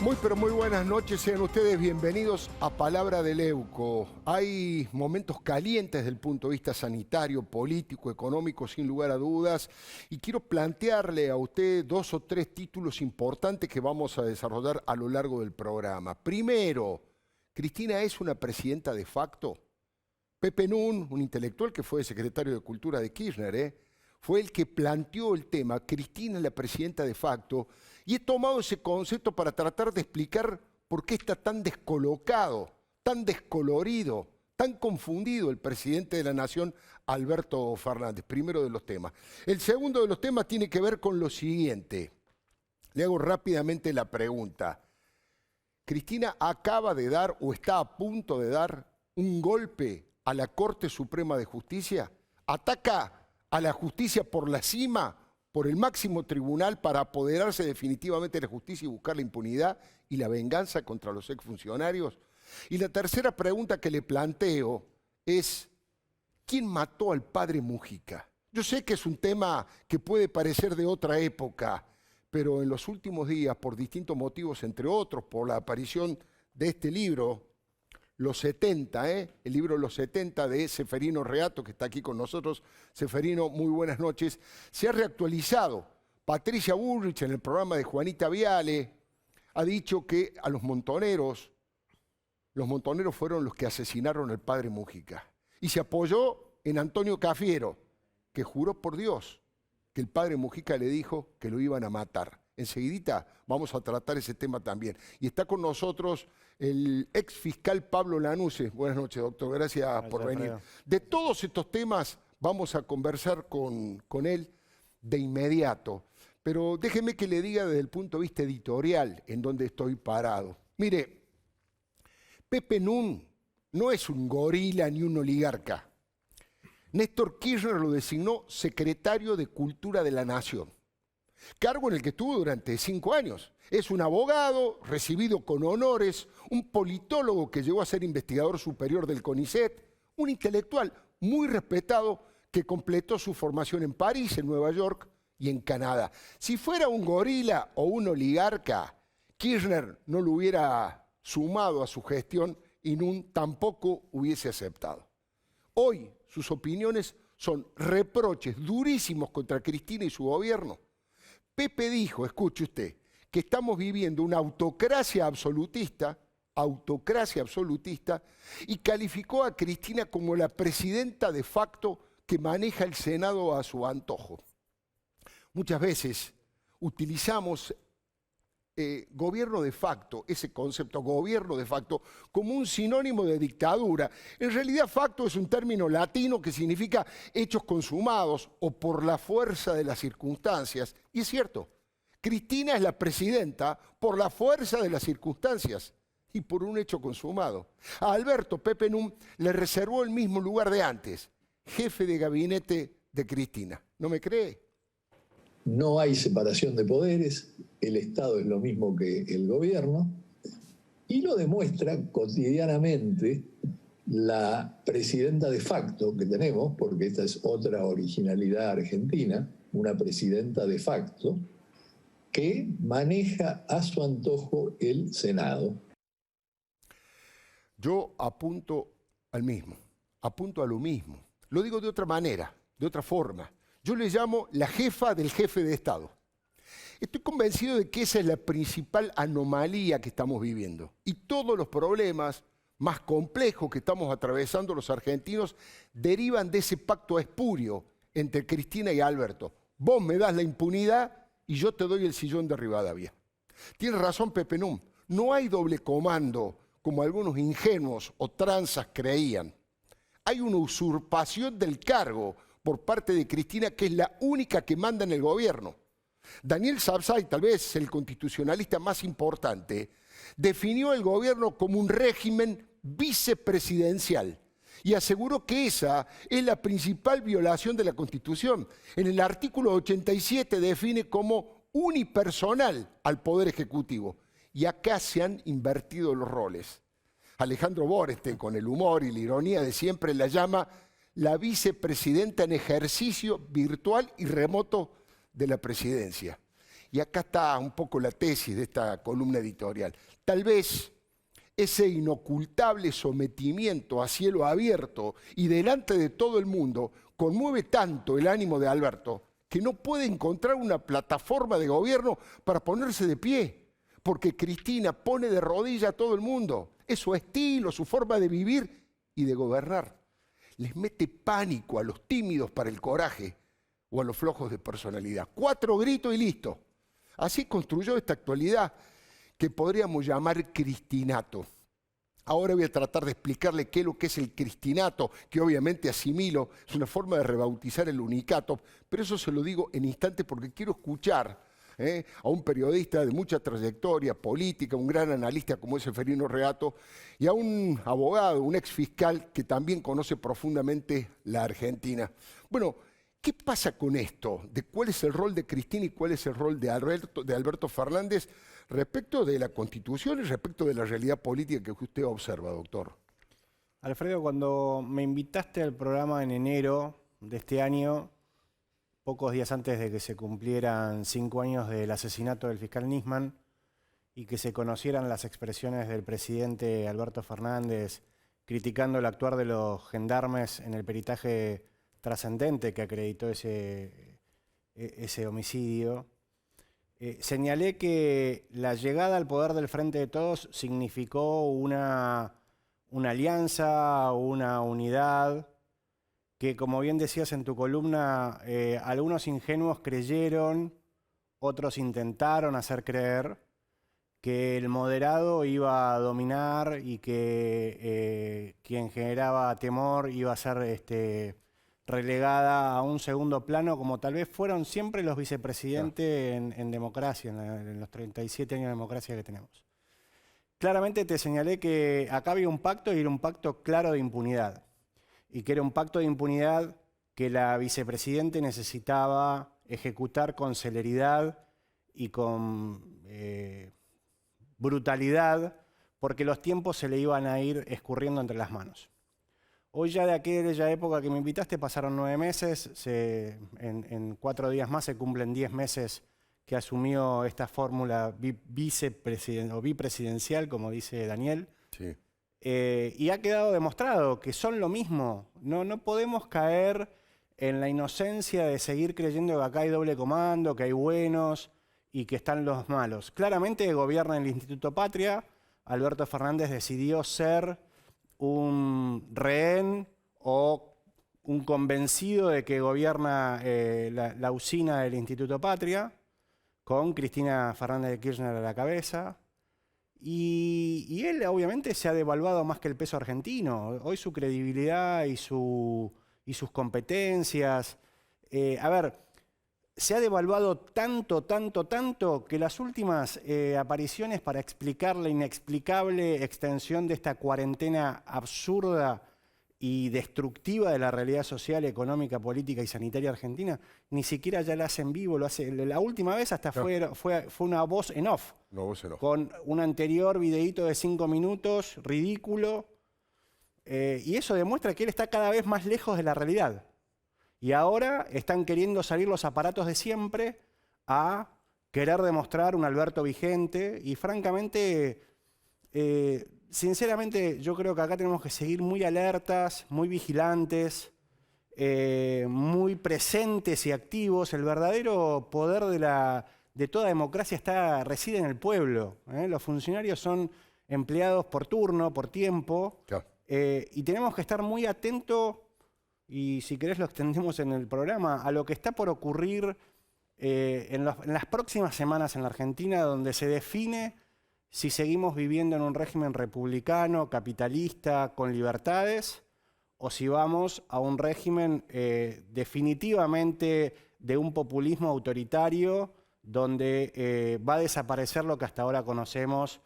Muy pero muy buenas noches, sean ustedes bienvenidos a Palabra de Leuco. Hay momentos calientes desde el punto de vista sanitario, político, económico, sin lugar a dudas, y quiero plantearle a usted dos o tres títulos importantes que vamos a desarrollar a lo largo del programa. Primero, ¿Cristina es una presidenta de facto? Pepe Nun, un intelectual que fue secretario de Cultura de Kirchner, fue el que planteó el tema, Cristina es la presidenta de facto, y he tomado ese concepto para tratar de explicar por qué está tan descolocado, tan descolorido, tan confundido el presidente de la Nación, Alberto Fernández, primero de los temas. El segundo de los temas tiene que ver con lo siguiente. Le hago rápidamente la pregunta. ¿Cristina acaba de dar o está a punto de dar un golpe a la Corte Suprema de Justicia? ¿Ataca a la justicia por la cima, por el máximo tribunal para apoderarse definitivamente de la justicia y buscar la impunidad y la venganza contra los exfuncionarios? Y la tercera pregunta que le planteo es, ¿quién mató al padre Mujica? Yo sé que es un tema que puede parecer de otra época, pero en los últimos días, por distintos motivos, entre otros, por la aparición de este libro, Los 70, el libro Los 70 de Ceferino Reato, que está aquí con nosotros. Ceferino, muy buenas noches. Se ha reactualizado. Patricia Bullrich, en el programa de Juanita Viale, ha dicho que a los montoneros fueron los que asesinaron al padre Mujica. Y se apoyó en Antonio Cafiero, que juró por Dios que el padre Mujica le dijo que lo iban a matar. Enseguidita vamos a tratar ese tema también. Y está con nosotros el ex fiscal Pablo Lanuse. Buenas noches, doctor. Gracias por venir. De todos estos temas vamos a conversar con él de inmediato. Pero déjeme que le diga desde el punto de vista editorial en donde estoy parado. Mire, Pepe Nun no es un gorila ni un oligarca. Néstor Kirchner lo designó secretario de Cultura de la Nación, cargo en el que estuvo durante 5 años. Es un abogado recibido con honores, un politólogo que llegó a ser investigador superior del CONICET, un intelectual muy respetado que completó su formación en París, en Nueva York y en Canadá. Si fuera un gorila o un oligarca, Kirchner no lo hubiera sumado a su gestión y Nun tampoco hubiese aceptado. Hoy sus opiniones son reproches durísimos contra Cristina y su gobierno. Pepe dijo, escuche usted, que estamos viviendo una autocracia absolutista, y calificó a Cristina como la presidenta de facto que maneja el Senado a su antojo. Muchas veces utilizamos gobierno de facto, ese concepto, gobierno de facto, como un sinónimo de dictadura. En realidad, facto es un término latino que significa hechos consumados o por la fuerza de las circunstancias. Y es cierto, Cristina es la presidenta por la fuerza de las circunstancias y por un hecho consumado. A Alberto Pepe Nun le reservó el mismo lugar de antes, jefe de gabinete de Cristina. ¿No me cree? No hay separación de poderes, el Estado es lo mismo que el gobierno, y lo demuestra cotidianamente la presidenta de facto que tenemos, porque esta es otra originalidad argentina, una presidenta de facto, que maneja a su antojo el Senado. Yo apunto al mismo, apunto a lo mismo. Lo digo de otra manera, de otra forma. Yo le llamo la jefa del jefe de Estado. Estoy convencido de que esa es la principal anomalía que estamos viviendo. Y todos los problemas más complejos que estamos atravesando los argentinos derivan de ese pacto espurio entre Cristina y Alberto. Vos me das la impunidad y yo te doy el sillón de Rivadavia. Tiene razón Pepe Nun. No hay doble comando como algunos ingenuos o tranzas creían. Hay una usurpación del cargo por parte de Cristina, que es la única que manda en el gobierno. Daniel Sapsay, tal vez el constitucionalista más importante, definió el gobierno como un régimen vicepresidencial y aseguró que esa es la principal violación de la Constitución. En el artículo 87 define como unipersonal al Poder Ejecutivo. Y acá se han invertido los roles. Alejandro Boreste, con el humor y la ironía de siempre, la llama la vicepresidenta en ejercicio virtual y remoto de la presidencia. Y acá está un poco la tesis de esta columna editorial. Tal vez ese inocultable sometimiento a cielo abierto y delante de todo el mundo conmueve tanto el ánimo de Alberto que no puede encontrar una plataforma de gobierno para ponerse de pie, porque Cristina pone de rodillas a todo el mundo. Es su estilo, su forma de vivir y de gobernar. Les mete pánico a los tímidos para el coraje o a los flojos de personalidad. 4 gritos y listo. Así construyó esta actualidad que podríamos llamar cristinato. Ahora voy a tratar de explicarle qué es lo que es el cristinato, que obviamente asimilo, es una forma de rebautizar el unicato, pero eso se lo digo en instantes porque quiero escuchar a un periodista de mucha trayectoria política, un gran analista como es Seferino Reato, y a un abogado, un ex fiscal que también conoce profundamente la Argentina. Bueno, ¿qué pasa con esto? ¿De cuál es el rol de Cristina y cuál es el rol de Alberto Fernández respecto de la Constitución y respecto de la realidad política que usted observa, doctor? Alfredo, cuando me invitaste al programa en enero de este año, pocos días antes de que se cumplieran 5 años del asesinato del fiscal Nisman y que se conocieran las expresiones del presidente Alberto Fernández criticando el actuar de los gendarmes en el peritaje trascendente que acreditó ese homicidio, señalé que la llegada al poder del Frente de Todos significó una alianza, una unidad, que como bien decías en tu columna, algunos ingenuos creyeron, otros intentaron hacer creer que el moderado iba a dominar y que quien generaba temor iba a ser relegada a un segundo plano, como tal vez fueron siempre los vicepresidentes en democracia, en los 37 años de democracia que tenemos. Claramente te señalé que acá había un pacto y era un pacto claro de impunidad. Y que era un pacto de impunidad que la vicepresidente necesitaba ejecutar con celeridad y con brutalidad, porque los tiempos se le iban a ir escurriendo entre las manos. Hoy ya de aquella época que me invitaste pasaron 9 meses, en 4 días más se cumplen 10 meses que asumió esta fórmula bipresidencial, como dice Daniel. Sí. Y ha quedado demostrado que son lo mismo. No podemos caer en la inocencia de seguir creyendo que acá hay doble comando, que hay buenos y que están los malos. Claramente gobierna el Instituto Patria. Alberto Fernández decidió ser un rehén o un convencido de que gobierna la usina del Instituto Patria, con Cristina Fernández de Kirchner a la cabeza. Y él obviamente se ha devaluado más que el peso argentino. Hoy su credibilidad y sus competencias. Se ha devaluado tanto que las últimas apariciones para explicar la inexplicable extensión de esta cuarentena absurda y destructiva de la realidad social, económica, política y sanitaria argentina, ni siquiera ya la hace en vivo, lo hace. La última vez hasta fue una voz en off. Una voz en off. Con un anterior videíto de 5 minutos, ridículo. Y eso demuestra que él está cada vez más lejos de la realidad. Y ahora están queriendo salir los aparatos de siempre a querer demostrar un Alberto vigente. Y francamente, sinceramente, yo creo que acá tenemos que seguir muy alertas, muy vigilantes, muy presentes y activos. El verdadero poder de toda democracia reside en el pueblo. Los funcionarios son empleados por turno, por tiempo, y tenemos que estar muy atentos, y si querés lo extendemos en el programa, a lo que está por ocurrir en las próximas semanas en la Argentina, donde se define si seguimos viviendo en un régimen republicano, capitalista, con libertades, o si vamos a un régimen definitivamente de un populismo autoritario, donde va a desaparecer lo que hasta ahora conocemos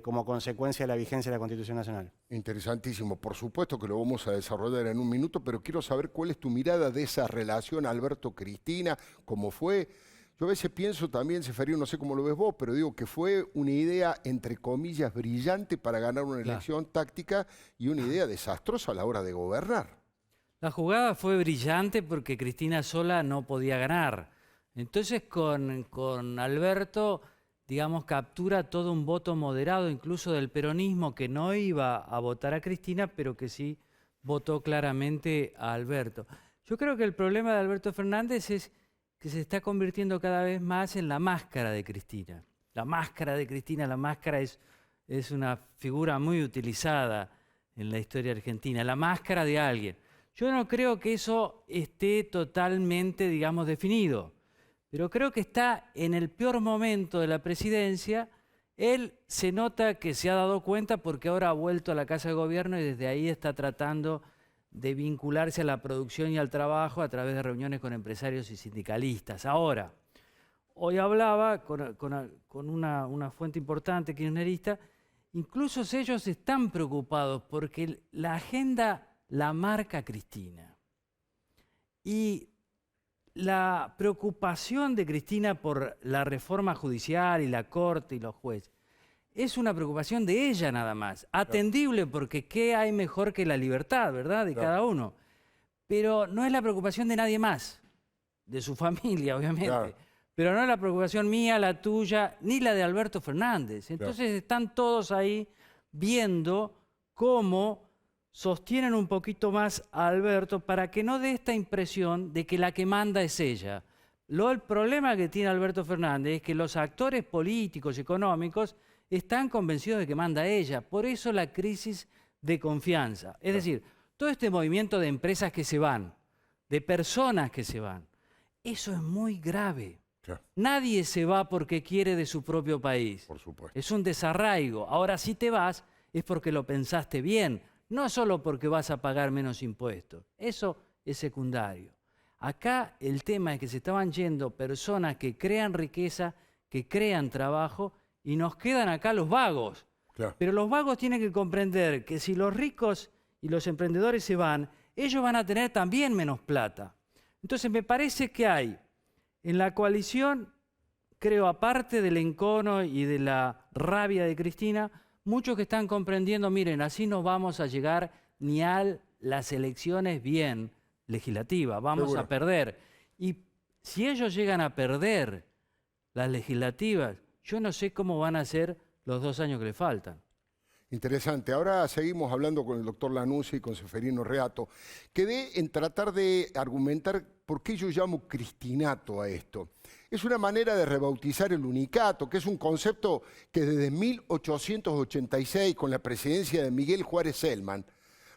como consecuencia de la vigencia de la Constitución Nacional. Interesantísimo. Por supuesto que lo vamos a desarrollar en un minuto, pero quiero saber cuál es tu mirada de esa relación Alberto-Cristina, cómo fue. Yo a veces pienso también, Seferino, no sé cómo lo ves vos, pero digo que fue una idea, entre comillas, brillante para ganar una elección táctica y una idea desastrosa a la hora de gobernar. La jugada fue brillante porque Cristina sola no podía ganar. Entonces con Alberto, digamos, captura todo un voto moderado, incluso del peronismo, que no iba a votar a Cristina, pero que sí votó claramente a Alberto. Yo creo que el problema de Alberto Fernández es que se está convirtiendo cada vez más en la máscara de Cristina. La máscara de Cristina, la máscara es una figura muy utilizada en la historia argentina, la máscara de alguien. Yo no creo que eso esté totalmente, digamos, definido, pero creo que está en el peor momento de la presidencia. Él se nota que se ha dado cuenta porque ahora ha vuelto a la Casa de Gobierno y desde ahí está tratando de vincularse a la producción y al trabajo a través de reuniones con empresarios y sindicalistas. Ahora, hoy hablaba con una fuente importante kirchnerista, incluso ellos están preocupados porque la agenda la marca Cristina. Y la preocupación de Cristina por la reforma judicial y la Corte y los jueces es una preocupación de ella nada más, atendible porque ¿qué hay mejor que la libertad, verdad, de cada uno? Pero no es la preocupación de nadie más, de su familia, obviamente. Pero no es la preocupación mía, la tuya, ni la de Alberto Fernández. Entonces están todos ahí viendo cómo sostienen un poquito más a Alberto para que no dé esta impresión de que la que manda es ella. El problema que tiene Alberto Fernández es que los actores políticos y económicos están convencidos de que manda ella. Por eso la crisis de confianza. Es decir, todo este movimiento de empresas que se van, de personas que se van, eso es muy grave. Nadie se va porque quiere de su propio país. Por supuesto. Es un desarraigo. Ahora, si te vas, es porque lo pensaste bien. No solo porque vas a pagar menos impuestos. Eso es secundario. Acá el tema es que se estaban yendo personas que crean riqueza, que crean trabajo, y nos quedan acá los vagos. Pero los vagos tienen que comprender que si los ricos y los emprendedores se van, ellos van a tener también menos plata. Entonces me parece que hay en la coalición, creo, aparte del encono y de la rabia de Cristina, muchos que están comprendiendo, miren, así no vamos a llegar ni a las elecciones bien legislativas, vamos a perder. Y si ellos llegan a perder las legislativas, yo no sé cómo van a ser los 2 años que le faltan. Interesante. Ahora seguimos hablando con el doctor Lanussi y con Seferino Reato. Quedé en tratar de argumentar por qué yo llamo cristinato a esto. Es una manera de rebautizar el unicato, que es un concepto que desde 1886, con la presidencia de Miguel Juárez Celman,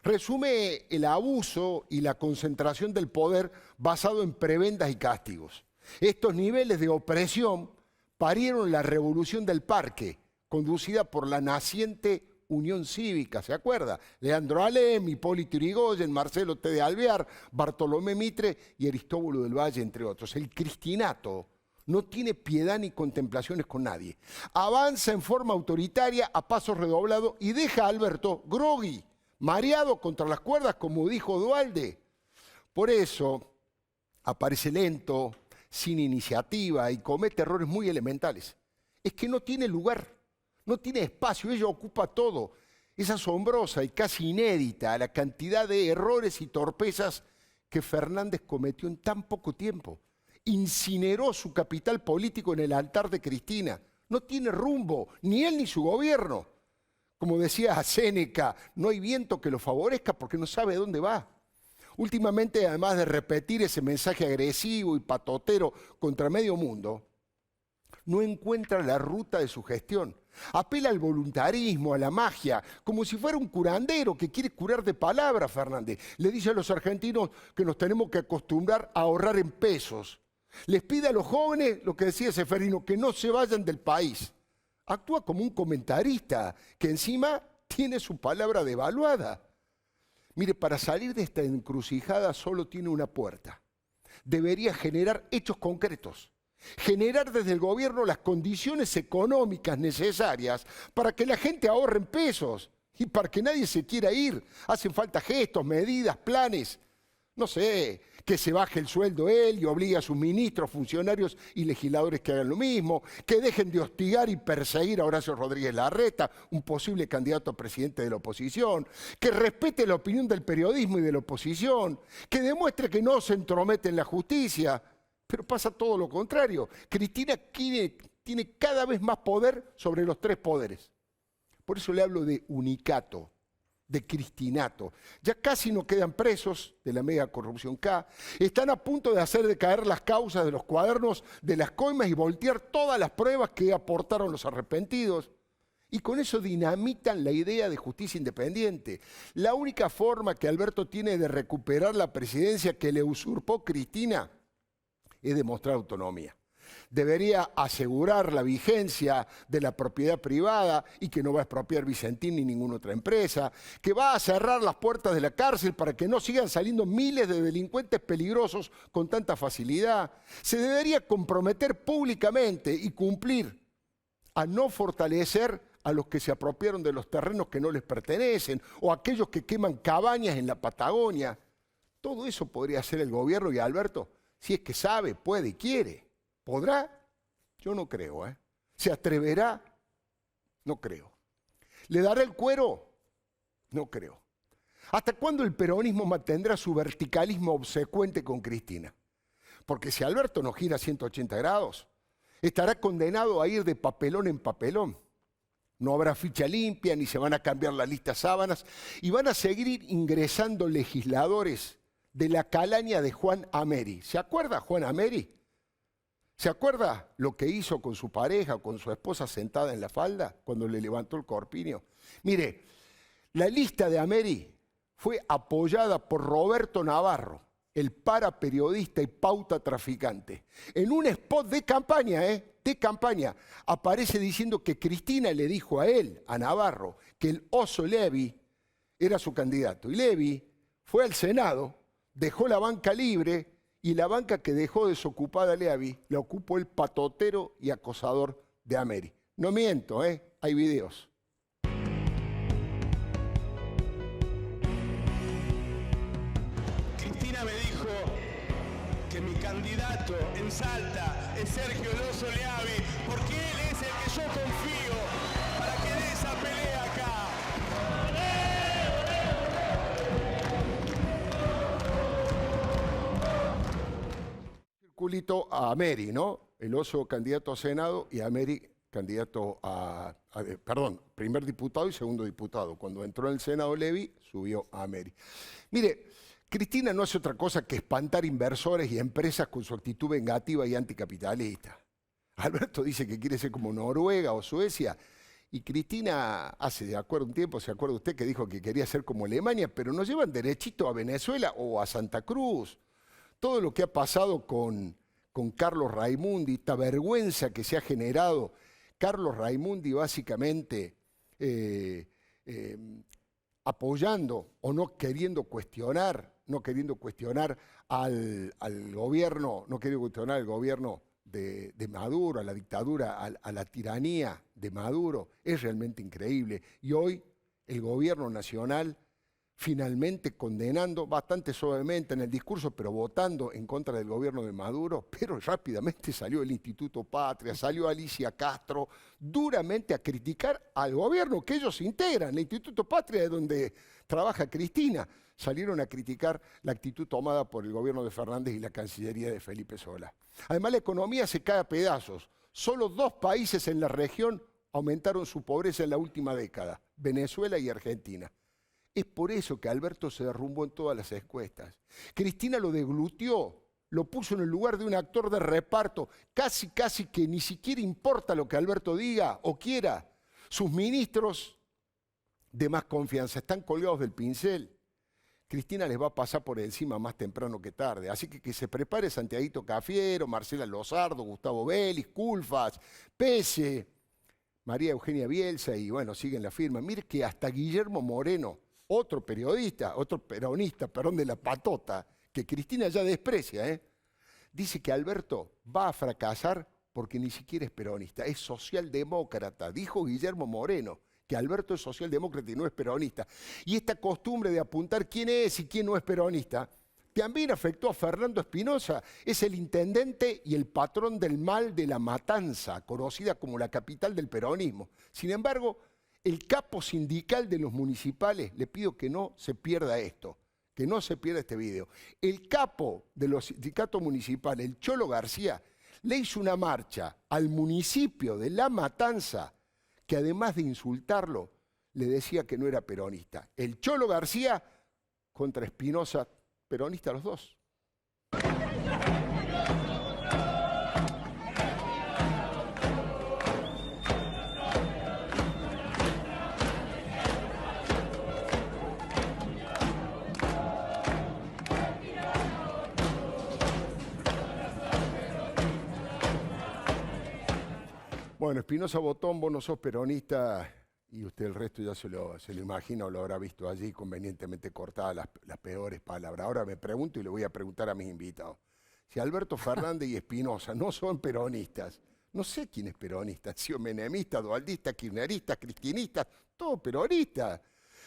resume el abuso y la concentración del poder basado en prebendas y castigos. Estos niveles de opresión parieron la Revolución del Parque, conducida por la naciente Unión Cívica, ¿se acuerda? Leandro Alem, Hipólito Yrigoyen, Marcelo T. de Alvear, Bartolomé Mitre y Aristóbulo del Valle, entre otros. El cristinato no tiene piedad ni contemplaciones con nadie. Avanza en forma autoritaria a pasos redoblados y deja a Alberto grogui, mareado contra las cuerdas, como dijo Duhalde. Por eso aparece lento, sin iniciativa y comete errores muy elementales. Es que no tiene lugar. No tiene espacio, ella ocupa todo. Es asombrosa y casi inédita la cantidad de errores y torpezas que Fernández cometió en tan poco tiempo. Incineró su capital político en el altar de Cristina. No tiene rumbo, ni él ni su gobierno. Como decía Séneca, no hay viento que lo favorezca porque no sabe dónde va. Últimamente, además de repetir ese mensaje agresivo y patotero contra medio mundo, no encuentra la ruta de su gestión. Apela al voluntarismo, a la magia, como si fuera un curandero que quiere curar de palabra, Fernández. Le dice a los argentinos que nos tenemos que acostumbrar a ahorrar en pesos. Les pide a los jóvenes, lo que decía Seferino, que no se vayan del país. Actúa como un comentarista que encima tiene su palabra devaluada. Mire, para salir de esta encrucijada solo tiene una puerta. Debería generar hechos concretos. Generar desde el gobierno las condiciones económicas necesarias para que la gente ahorre en pesos y para que nadie se quiera ir. Hacen falta gestos, medidas, planes. No sé, que se baje el sueldo él y obligue a sus ministros, funcionarios y legisladores que hagan lo mismo, que dejen de hostigar y perseguir a Horacio Rodríguez Larreta, un posible candidato a presidente de la oposición, que respete la opinión del periodismo y de la oposición, que demuestre que no se entromete en la justicia. Pero pasa todo lo contrario. Cristina tiene cada vez más poder sobre los tres poderes. Por eso le hablo de unicato, de cristinato. Ya casi no quedan presos de la mega corrupción K. Están a punto de hacer decaer las causas de los cuadernos de las coimas y voltear todas las pruebas que aportaron los arrepentidos. Y con eso dinamitan la idea de justicia independiente. La única forma que Alberto tiene de recuperar la presidencia que le usurpó Cristina es demostrar autonomía. Debería asegurar la vigencia de la propiedad privada y que no va a expropiar Vicentín ni ninguna otra empresa, que va a cerrar las puertas de la cárcel para que no sigan saliendo miles de delincuentes peligrosos con tanta facilidad. Se debería comprometer públicamente y cumplir a no fortalecer a los que se apropiaron de los terrenos que no les pertenecen o a aquellos que queman cabañas en la Patagonia. Todo eso podría hacer el gobierno y Alberto, si es que sabe, puede y quiere. ¿Podrá? Yo no creo. ¿Se atreverá? No creo. ¿Le dará el cuero? No creo. ¿Hasta cuándo el peronismo mantendrá su verticalismo obsecuente con Cristina? Porque si Alberto no gira 180 grados, estará condenado a ir de papelón en papelón. No habrá ficha limpia, ni se van a cambiar la lista sábanas, y van a seguir ingresando legisladores de la calaña de Juan Ameri. ¿Se acuerda Juan Ameri? ¿Se acuerda lo que hizo con su pareja, con su esposa sentada en la falda, cuando le levantó el corpiño? Mire, la lista de Ameri fue apoyada por Roberto Navarro, el paraperiodista y pauta traficante. En un spot de campaña, de campaña, aparece diciendo que Cristina le dijo a él, a Navarro, que el oso Levi era su candidato. Y Levi fue al Senado, dejó la banca libre, y la banca que dejó desocupada Levi la ocupó el patotero y acosador de Ameri. No miento, hay videos. Cristina me dijo que mi candidato en Salta es Sergio El Oso Leavi, porque él es el que yo confío para que dé esa pelea acá. Circulito a Ameri, ¿no? El Oso candidato a Senado y Ameri candidato perdón, primer diputado y segundo diputado. Cuando entró en el Senado Levi, subió a Ameri. Mire, Cristina no hace otra cosa que espantar inversores y empresas con su actitud vengativa y anticapitalista. Alberto dice que quiere ser como Noruega o Suecia, y Cristina hace de acuerdo un tiempo, ¿se acuerda usted que dijo que quería ser como Alemania? Pero nos llevan derechito a Venezuela o a Santa Cruz. Todo lo que ha pasado con Carlos Raimundi, esta vergüenza que se ha generado, Carlos Raimundi básicamente apoyando o no queriendo cuestionar al gobierno, no queriendo cuestionar al gobierno de Maduro, a la dictadura, a la tiranía de Maduro, es realmente increíble. Y hoy el gobierno nacional finalmente condenando bastante suavemente en el discurso, pero votando en contra del gobierno de Maduro, pero rápidamente salió el Instituto Patria, salió Alicia Castro duramente a criticar al gobierno que ellos integran, el Instituto Patria es donde trabaja Cristina. Salieron a criticar la actitud tomada por el gobierno de Fernández y la Cancillería de Felipe Solá. Además, la economía se cae a pedazos. Solo 2 países en la región aumentaron su pobreza en la última década, Venezuela y Argentina. Es por eso que Alberto se derrumbó en todas las encuestas. Cristina lo deglutió, lo puso en el lugar de un actor de reparto, casi que ni siquiera importa lo que Alberto diga o quiera. Sus ministros de más confianza están colgados del pincel. Cristina les va a pasar por encima más temprano que tarde. Así que se prepare Santiaguito Cafiero, Marcela Lozardo, Gustavo Vélez, Culfas, Pese, María Eugenia Bielsa y bueno, siguen la firma. Mire que hasta Guillermo Moreno, otro periodista, otro peronista, de la patota, que Cristina ya desprecia, dice que Alberto va a fracasar porque ni siquiera es peronista, es socialdemócrata. Dijo Guillermo Moreno que Alberto es socialdemócrata y no es peronista. Y esta costumbre de apuntar quién es y quién no es peronista también afectó a Fernando Espinosa. Es el intendente y el patrón del mal de La Matanza, conocida como la capital del peronismo. Sin embargo, el capo sindical de los municipales, le pido que no se pierda esto, que no se pierda este video. El capo de los sindicatos municipales, el Cholo García, le hizo una marcha al municipio de La Matanza, que además de insultarlo, le decía que no era peronista. El Cholo García contra Espinosa, peronista los dos. Bueno, Espinosa Botón, vos no sos peronista y usted el resto ya se lo imagina o lo habrá visto allí convenientemente cortadas las peores palabras. Ahora me pregunto y le voy a preguntar a mis invitados. Si Alberto Fernández y Espinosa no son peronistas, no sé quién es peronista, si es menemista, dualdista, kirchnerista, cristinista, todo peronista.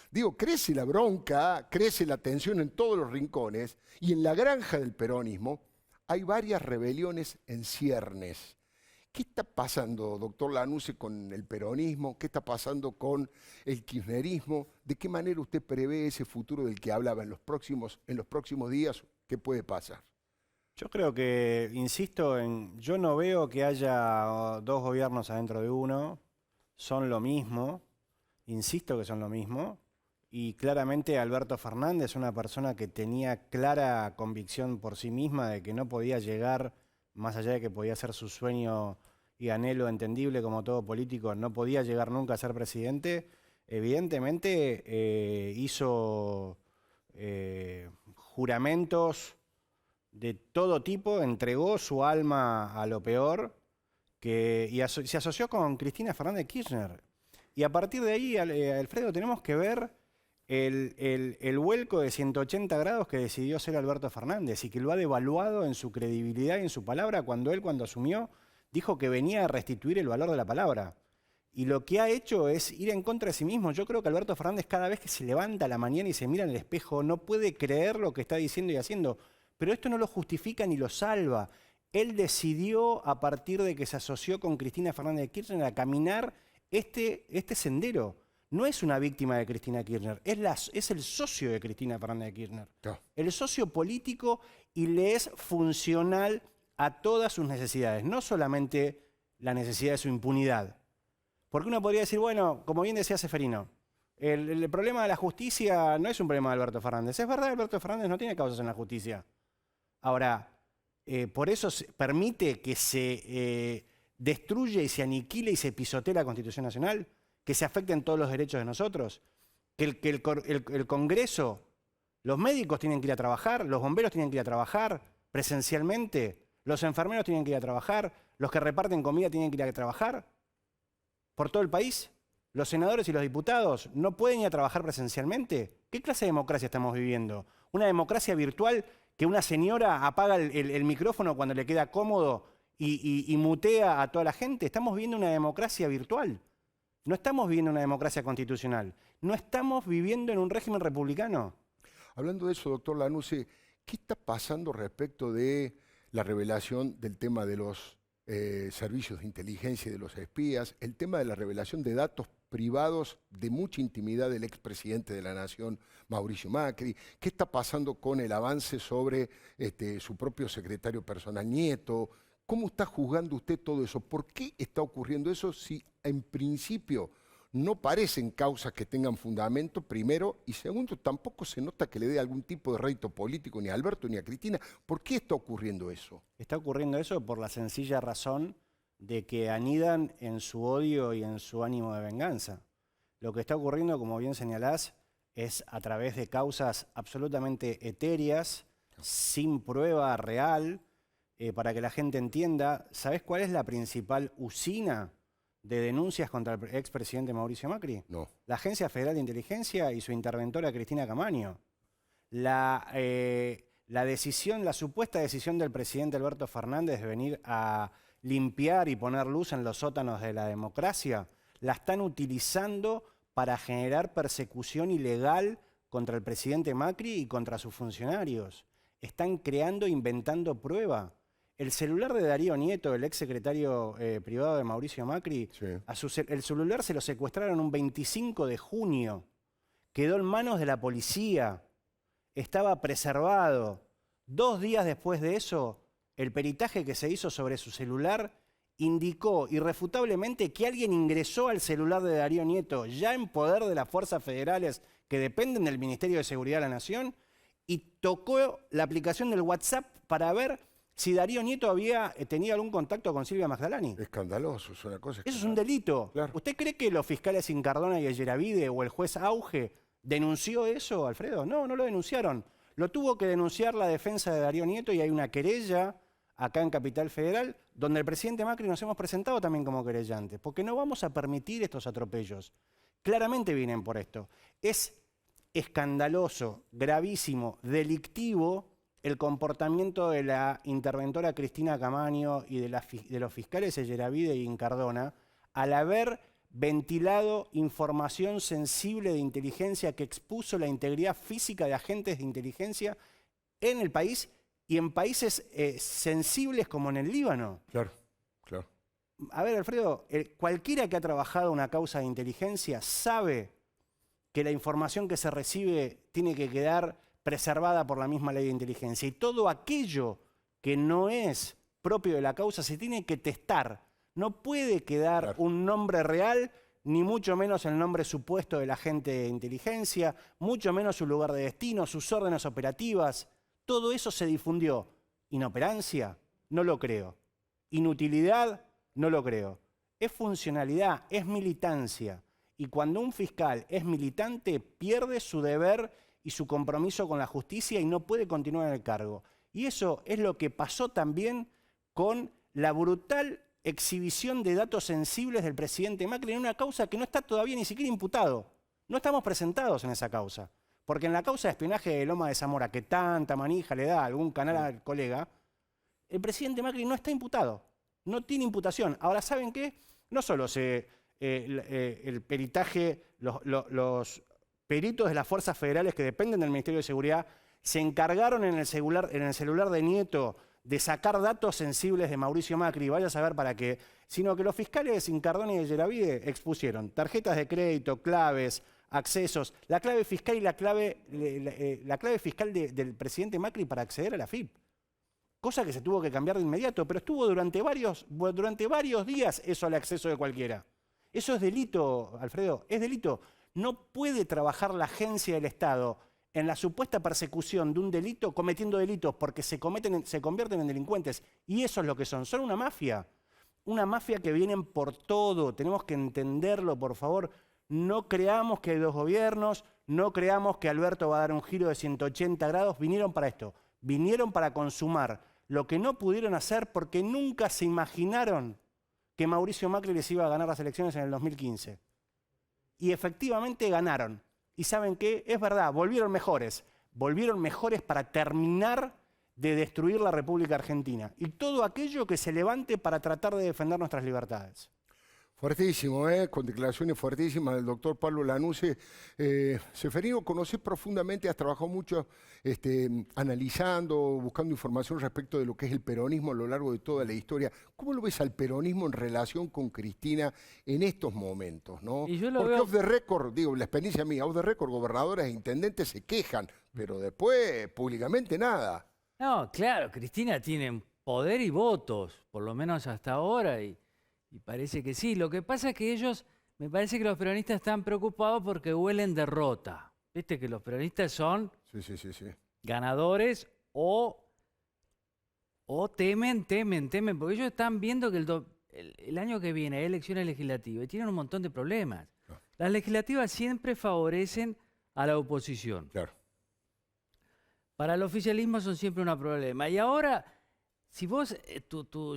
Digo, crece la bronca, crece la tensión en todos los rincones y en la granja del peronismo hay varias rebeliones en ciernes. ¿Qué está pasando, doctor Lanuse, con el peronismo? ¿Qué está pasando con el kirchnerismo? ¿De qué manera usted prevé ese futuro del que hablaba en los próximos días? ¿Qué puede pasar? Yo creo que, insisto, yo no veo que haya dos gobiernos adentro de uno. Son lo mismo. Insisto que son lo mismo. Y claramente Alberto Fernández es una persona que tenía clara convicción por sí misma de que no podía llegar, más allá de que podía ser su sueño y anhelo entendible como todo político, no podía llegar nunca a ser presidente. Evidentemente hizo juramentos de todo tipo, entregó su alma a lo peor y se asoció con Cristina Fernández de Kirchner. Y a partir de ahí, Alfredo, tenemos que ver el vuelco de 180 grados que decidió hacer Alberto Fernández y que lo ha devaluado en su credibilidad y en su palabra cuando asumió, dijo que venía a restituir el valor de la palabra. Y lo que ha hecho es ir en contra de sí mismo. Yo creo que Alberto Fernández, cada vez que se levanta a la mañana y se mira en el espejo, no puede creer lo que está diciendo y haciendo. Pero esto no lo justifica ni lo salva. Él decidió, a partir de que se asoció con Cristina Fernández de Kirchner, a caminar este sendero. No es una víctima de Cristina Kirchner, es el socio de Cristina Fernández de Kirchner. No. El socio político, y le es funcional a todas sus necesidades, no solamente la necesidad de su impunidad. Porque uno podría decir, bueno, como bien decía Ceferino, el problema de la justicia no es un problema de Alberto Fernández. Es verdad, Alberto Fernández no tiene causas en la justicia. Ahora, por eso permite que se destruya y se aniquile y se pisotee la Constitución Nacional, que se afecten todos los derechos de nosotros, que el Congreso, los médicos tienen que ir a trabajar, los bomberos tienen que ir a trabajar presencialmente, los enfermeros tienen que ir a trabajar, los que reparten comida tienen que ir a trabajar por todo el país, los senadores y los diputados no pueden ir a trabajar presencialmente. ¿Qué clase de democracia estamos viviendo? ¿Una democracia virtual que una señora apaga el micrófono cuando le queda cómodo y mutea a toda la gente? Estamos viviendo una democracia virtual. No estamos viviendo una democracia constitucional. No estamos viviendo en un régimen republicano. Hablando de eso, doctor Lanuse, ¿qué está pasando respecto de la revelación del tema de los servicios de inteligencia y de los espías, el tema de la revelación de datos privados de mucha intimidad del expresidente de la Nación, Mauricio Macri? ¿Qué está pasando con el avance sobre su propio secretario personal, Nieto? ¿Cómo está juzgando usted todo eso? ¿Por qué está ocurriendo eso si en principio no parecen causas que tengan fundamento, primero, y segundo, tampoco se nota que le dé algún tipo de rédito político ni a Alberto ni a Cristina? ¿Por qué está ocurriendo eso? Está ocurriendo eso por la sencilla razón de que anidan en su odio y en su ánimo de venganza. Lo que está ocurriendo, como bien señalás, es a través de causas absolutamente etéreas, sin prueba real. Para que la gente entienda, ¿sabés cuál es la principal usina de denuncias contra el expresidente Mauricio Macri? No. La Agencia Federal de Inteligencia y su interventora Cristina Camaño. La supuesta decisión del presidente Alberto Fernández de venir a limpiar y poner luz en los sótanos de la democracia, la están utilizando para generar persecución ilegal contra el presidente Macri y contra sus funcionarios. Están creando, inventando prueba. El celular de Darío Nieto, el exsecretario privado de Mauricio Macri, sí, el celular se lo secuestraron un 25 de junio. Quedó en manos de la policía. estaba preservado. 2 días después de eso, el peritaje que se hizo sobre su celular indicó irrefutablemente que alguien ingresó al celular de Darío Nieto, ya en poder de las fuerzas federales que dependen del Ministerio de Seguridad de la Nación, y tocó la aplicación del WhatsApp para ver si Darío Nieto había tenido algún contacto con Silvia Magdalani. Escandaloso, es una cosa. Eso es un delito. Claro. ¿Usted cree que los fiscales Incardona y Yeravide o el juez Auge denunció eso, Alfredo? No, no lo denunciaron. Lo tuvo que denunciar la defensa de Darío Nieto y hay una querella acá en Capital Federal donde el presidente Macri nos hemos presentado también como querellantes, porque no vamos a permitir estos atropellos. Claramente vienen por esto. Es escandaloso, gravísimo, delictivo el comportamiento de la interventora Cristina Camaño y de los fiscales Yeravide y Incardona al haber ventilado información sensible de inteligencia que expuso la integridad física de agentes de inteligencia en el país y en países sensibles como en el Líbano. Claro, claro. A ver, Alfredo, cualquiera que ha trabajado una causa de inteligencia sabe que la información que se recibe tiene que quedar preservada por la misma ley de inteligencia. Y todo aquello que no es propio de la causa se tiene que testar. No puede quedar un nombre real, ni mucho menos el nombre supuesto del agente de inteligencia, mucho menos su lugar de destino, sus órdenes operativas. Todo eso se difundió. ¿Inoperancia? No lo creo. ¿Inutilidad? No lo creo. Es funcionalidad, es militancia. Y cuando un fiscal es militante, pierde su deber y su compromiso con la justicia y no puede continuar en el cargo. Y eso es lo que pasó también con la brutal exhibición de datos sensibles del presidente Macri en una causa que no está todavía ni siquiera imputado. No estamos presentados en esa causa. Porque en la causa de espionaje de Loma de Zamora, que tanta manija le da a algún canal al colega, el presidente Macri no está imputado. No tiene imputación. Ahora, ¿saben qué? No solo el peritaje, los peritos de las fuerzas federales que dependen del Ministerio de Seguridad se encargaron en el celular de Nieto de sacar datos sensibles de Mauricio Macri, vaya a saber para qué, sino que los fiscales Incardona y Yeravide expusieron tarjetas de crédito, claves, accesos, la clave fiscal y la clave fiscal del presidente Macri para acceder a la FIP. Cosa que se tuvo que cambiar de inmediato, pero estuvo durante varios días eso al acceso de cualquiera. Eso es delito, Alfredo, es delito. No puede trabajar la agencia del Estado en la supuesta persecución de un delito cometiendo delitos porque se convierten en delincuentes. Y eso es lo que son una mafia que vienen por todo. Tenemos que entenderlo, por favor. No creamos que hay 2 gobiernos, no creamos que Alberto va a dar un giro de 180 grados. Vinieron para esto, vinieron para consumar lo que no pudieron hacer porque nunca se imaginaron que Mauricio Macri les iba a ganar las elecciones en el 2015. Y efectivamente ganaron. ¿Y saben qué? Es verdad, volvieron mejores para terminar de destruir la República Argentina y todo aquello que se levante para tratar de defender nuestras libertades. Fuertísimo, con declaraciones fuertísimas del doctor Pablo Lanuse. Seferino, conocés profundamente, has trabajado mucho analizando, buscando información respecto de lo que es el peronismo a lo largo de toda la historia. ¿Cómo lo ves al peronismo en relación con Cristina en estos momentos, ¿no? Y yo lo Porque veo... off the record, digo, la experiencia mía, off the record, gobernadores e intendentes se quejan, pero después públicamente nada. No, claro, Cristina tiene poder y votos, por lo menos hasta ahora, y parece que sí. Lo que pasa es que me parece que los peronistas están preocupados porque huelen derrota. Viste que los peronistas son ganadores o temen, porque ellos están viendo que el año que viene hay elecciones legislativas y tienen un montón de problemas. Las legislativas siempre favorecen a la oposición. Claro. Para el oficialismo son siempre un problema. Y ahora... Si vos,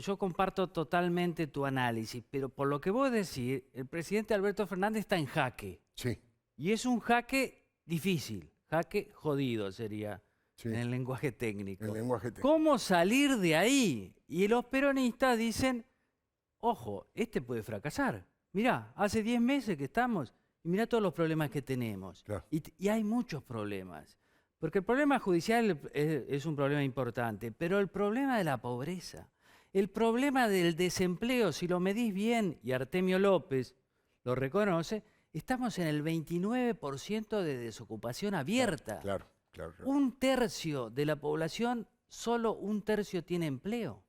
yo comparto totalmente tu análisis, pero por lo que vos decís, el presidente Alberto Fernández está en jaque. Sí. Y es un jaque difícil, jaque jodido sería en el lenguaje técnico. ¿Cómo salir de ahí? Y los peronistas dicen, ojo, este puede fracasar. Mirá, hace 10 meses que estamos y mirá todos los problemas que tenemos. Claro. Y hay muchos problemas. Porque el problema judicial es un problema importante, pero el problema de la pobreza, el problema del desempleo, si lo medís bien, y Artemio López lo reconoce, estamos en el 29% de desocupación abierta. Claro. Claro. Un tercio de la población, solo un tercio tiene empleo.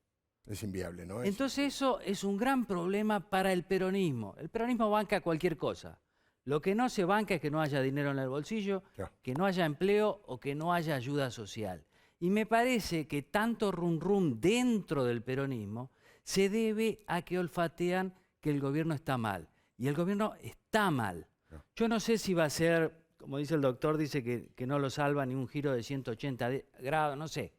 Es inviable, ¿no? Entonces eso es un gran problema para el peronismo. El peronismo banca cualquier cosa. Lo que no se banca es que no haya dinero en el bolsillo, Claro. que no haya empleo o que no haya ayuda social. Y me parece que tanto rum rum dentro del peronismo se debe a que olfatean que el gobierno está mal. Y el gobierno está mal. Yo no sé si va a ser, como dice el doctor, dice que no lo salva ni un giro de 180 grados, no sé.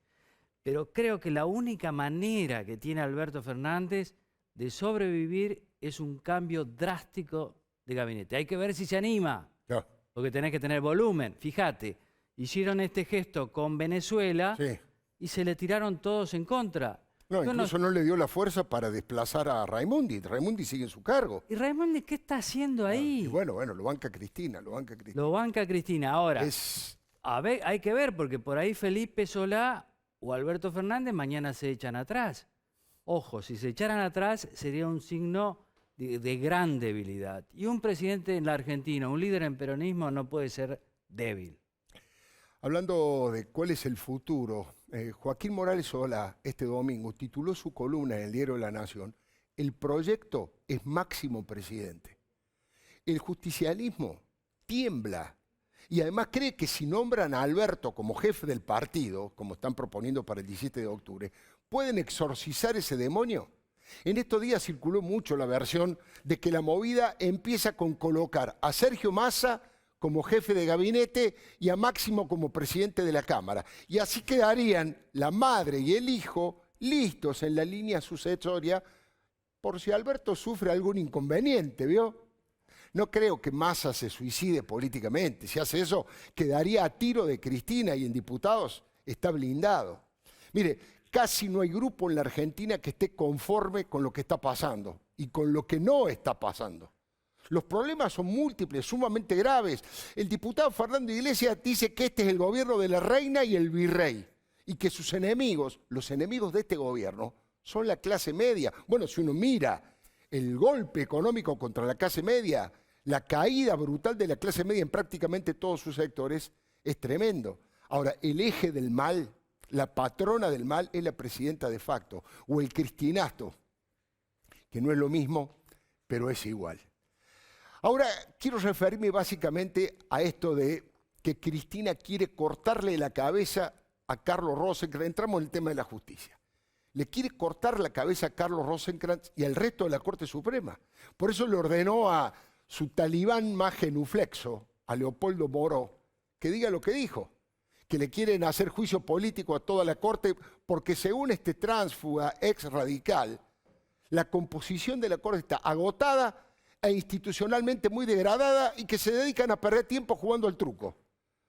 Pero creo que la única manera que tiene Alberto Fernández de sobrevivir es un cambio drástico de gabinete. Hay que ver si se anima, Claro. porque tenés que tener volumen. Fíjate, hicieron este gesto con Venezuela Sí. y se le tiraron todos en contra. No, Yo incluso no le dio la fuerza para desplazar a Raimundi. Raimundi sigue en su cargo. ¿Y Raimundo qué está haciendo ahí? Y bueno, lo banca Cristina, lo banca Cristina. Lo banca Cristina. Ahora, Es... a ver, hay que ver, porque por ahí Felipe Solá o Alberto Fernández mañana se echan atrás. Ojo, si se echaran atrás sería un signo de gran debilidad. Y un presidente en la Argentina, un líder en peronismo, no puede ser débil. Hablando de cuál es el futuro, Joaquín Morales Solá este domingo tituló su columna en el diario La Nación, "El proyecto es Máximo Presidente". El justicialismo tiembla y además cree que si nombran a Alberto como jefe del partido, como están proponiendo para el 17 de octubre, ¿pueden exorcizar ese demonio? En estos días circuló mucho la versión de que la movida empieza con colocar a Sergio Massa como jefe de gabinete y a Máximo como presidente de la Cámara. Y así quedarían la madre y el hijo listos en la línea sucesoria por si Alberto sufre algún inconveniente, ¿vio? No creo que Massa se suicide políticamente. Si hace eso, quedaría a tiro de Cristina y en diputados está blindado. Mire, casi no hay grupo en la Argentina que esté conforme con lo que está pasando y con lo que no está pasando. Los problemas son múltiples, sumamente graves. El diputado Fernando Iglesias dice que este es el gobierno de la reina y el virrey y que sus enemigos, los enemigos de este gobierno, son la clase media. Bueno, si uno mira el golpe económico contra la clase media, la caída brutal de la clase media en prácticamente todos sus sectores, es tremendo. Ahora, el eje del mal, la patrona del mal es la presidenta de facto, o el cristinato, que no es lo mismo, pero es igual. Ahora, quiero referirme básicamente a esto de que Cristina quiere cortarle la cabeza a Carlos Rosenkrantz. Entramos en el tema de la justicia. Le quiere cortar la cabeza a Carlos Rosenkrantz y al resto de la Corte Suprema. Por eso le ordenó a su talibán más genuflexo, a Leopoldo Moró, que diga lo que dijo, que le quieren hacer juicio político a toda la Corte porque según este tránsfuga ex radical, la composición de la Corte está agotada e institucionalmente muy degradada y que se dedican a perder tiempo jugando al truco.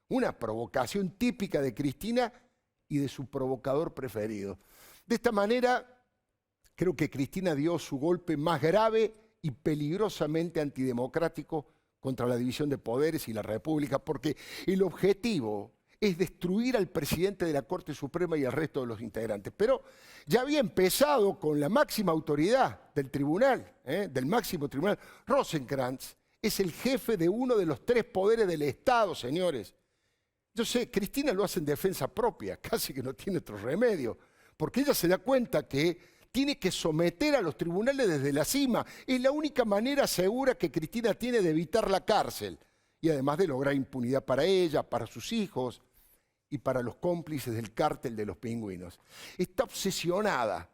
Una provocación típica de Cristina y de su provocador preferido. De esta manera, creo que Cristina dio su golpe más grave y peligrosamente antidemocrático contra la división de poderes y la República, porque el objetivo es destruir al presidente de la Corte Suprema y al resto de los integrantes. Pero ya había empezado con la máxima autoridad del tribunal, del máximo tribunal. Rosenkrantz es el jefe de uno de los tres poderes del Estado, señores. Yo sé, Cristina lo hace en defensa propia, casi que no tiene otro remedio, porque ella se da cuenta que tiene que someter a los tribunales desde la cima. Es la única manera segura que Cristina tiene de evitar la cárcel y además de lograr impunidad para ella, para sus hijos y para los cómplices del cártel de los pingüinos. Está obsesionada.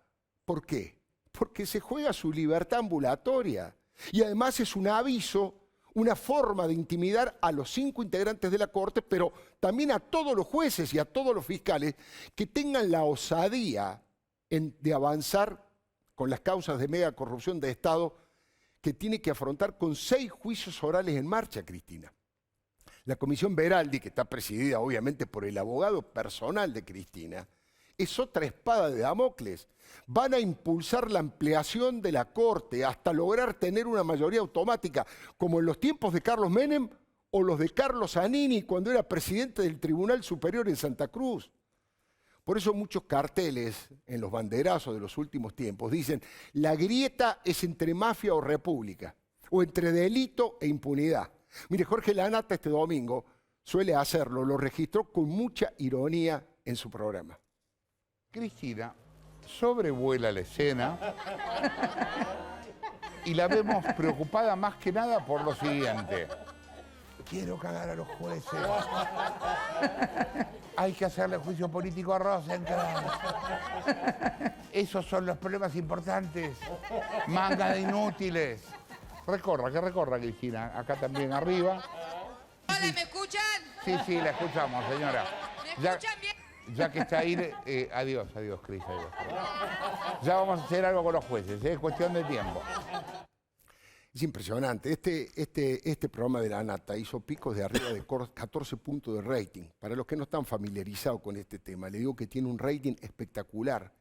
¿Por qué? Porque se juega su libertad ambulatoria. Y además es un aviso, una forma de intimidar a los 5 integrantes de la Corte, pero también a todos los jueces y a todos los fiscales que tengan la osadía de avanzar con las causas de mega corrupción de Estado que tiene que afrontar con 6 juicios orales en marcha, Cristina. La Comisión Veraldi, que está presidida obviamente por el abogado personal de Cristina, es otra espada de Damocles. Van a impulsar la ampliación de la Corte hasta lograr tener una mayoría automática, como en los tiempos de Carlos Menem o los de Carlos Zanini cuando era presidente del Tribunal Superior en Santa Cruz. Por eso muchos carteles en los banderazos de los últimos tiempos dicen: la grieta es entre mafia o república, o entre delito e impunidad. Mire, Jorge Lanata este domingo suele hacerlo, lo registró con mucha ironía en su programa. Cristina sobrevuela la escena y la vemos preocupada más que nada por lo siguiente. Quiero cagar a los jueces. Hay que hacerle juicio político a Rosenkrantz. Esos son los problemas importantes. Manga de inútiles. Que recorra, Cristina. Acá también arriba. Hola, ¿me escuchan? Sí, la escuchamos, señora. ¿Me escuchan bien? Ya que está ahí, adiós, Cris, adiós. Ya vamos a hacer algo con los jueces, es cuestión de tiempo. Es impresionante. Este programa de la Nata hizo picos de arriba de 14 puntos de rating. Para los que no están familiarizados con este tema, le digo que tiene un rating espectacular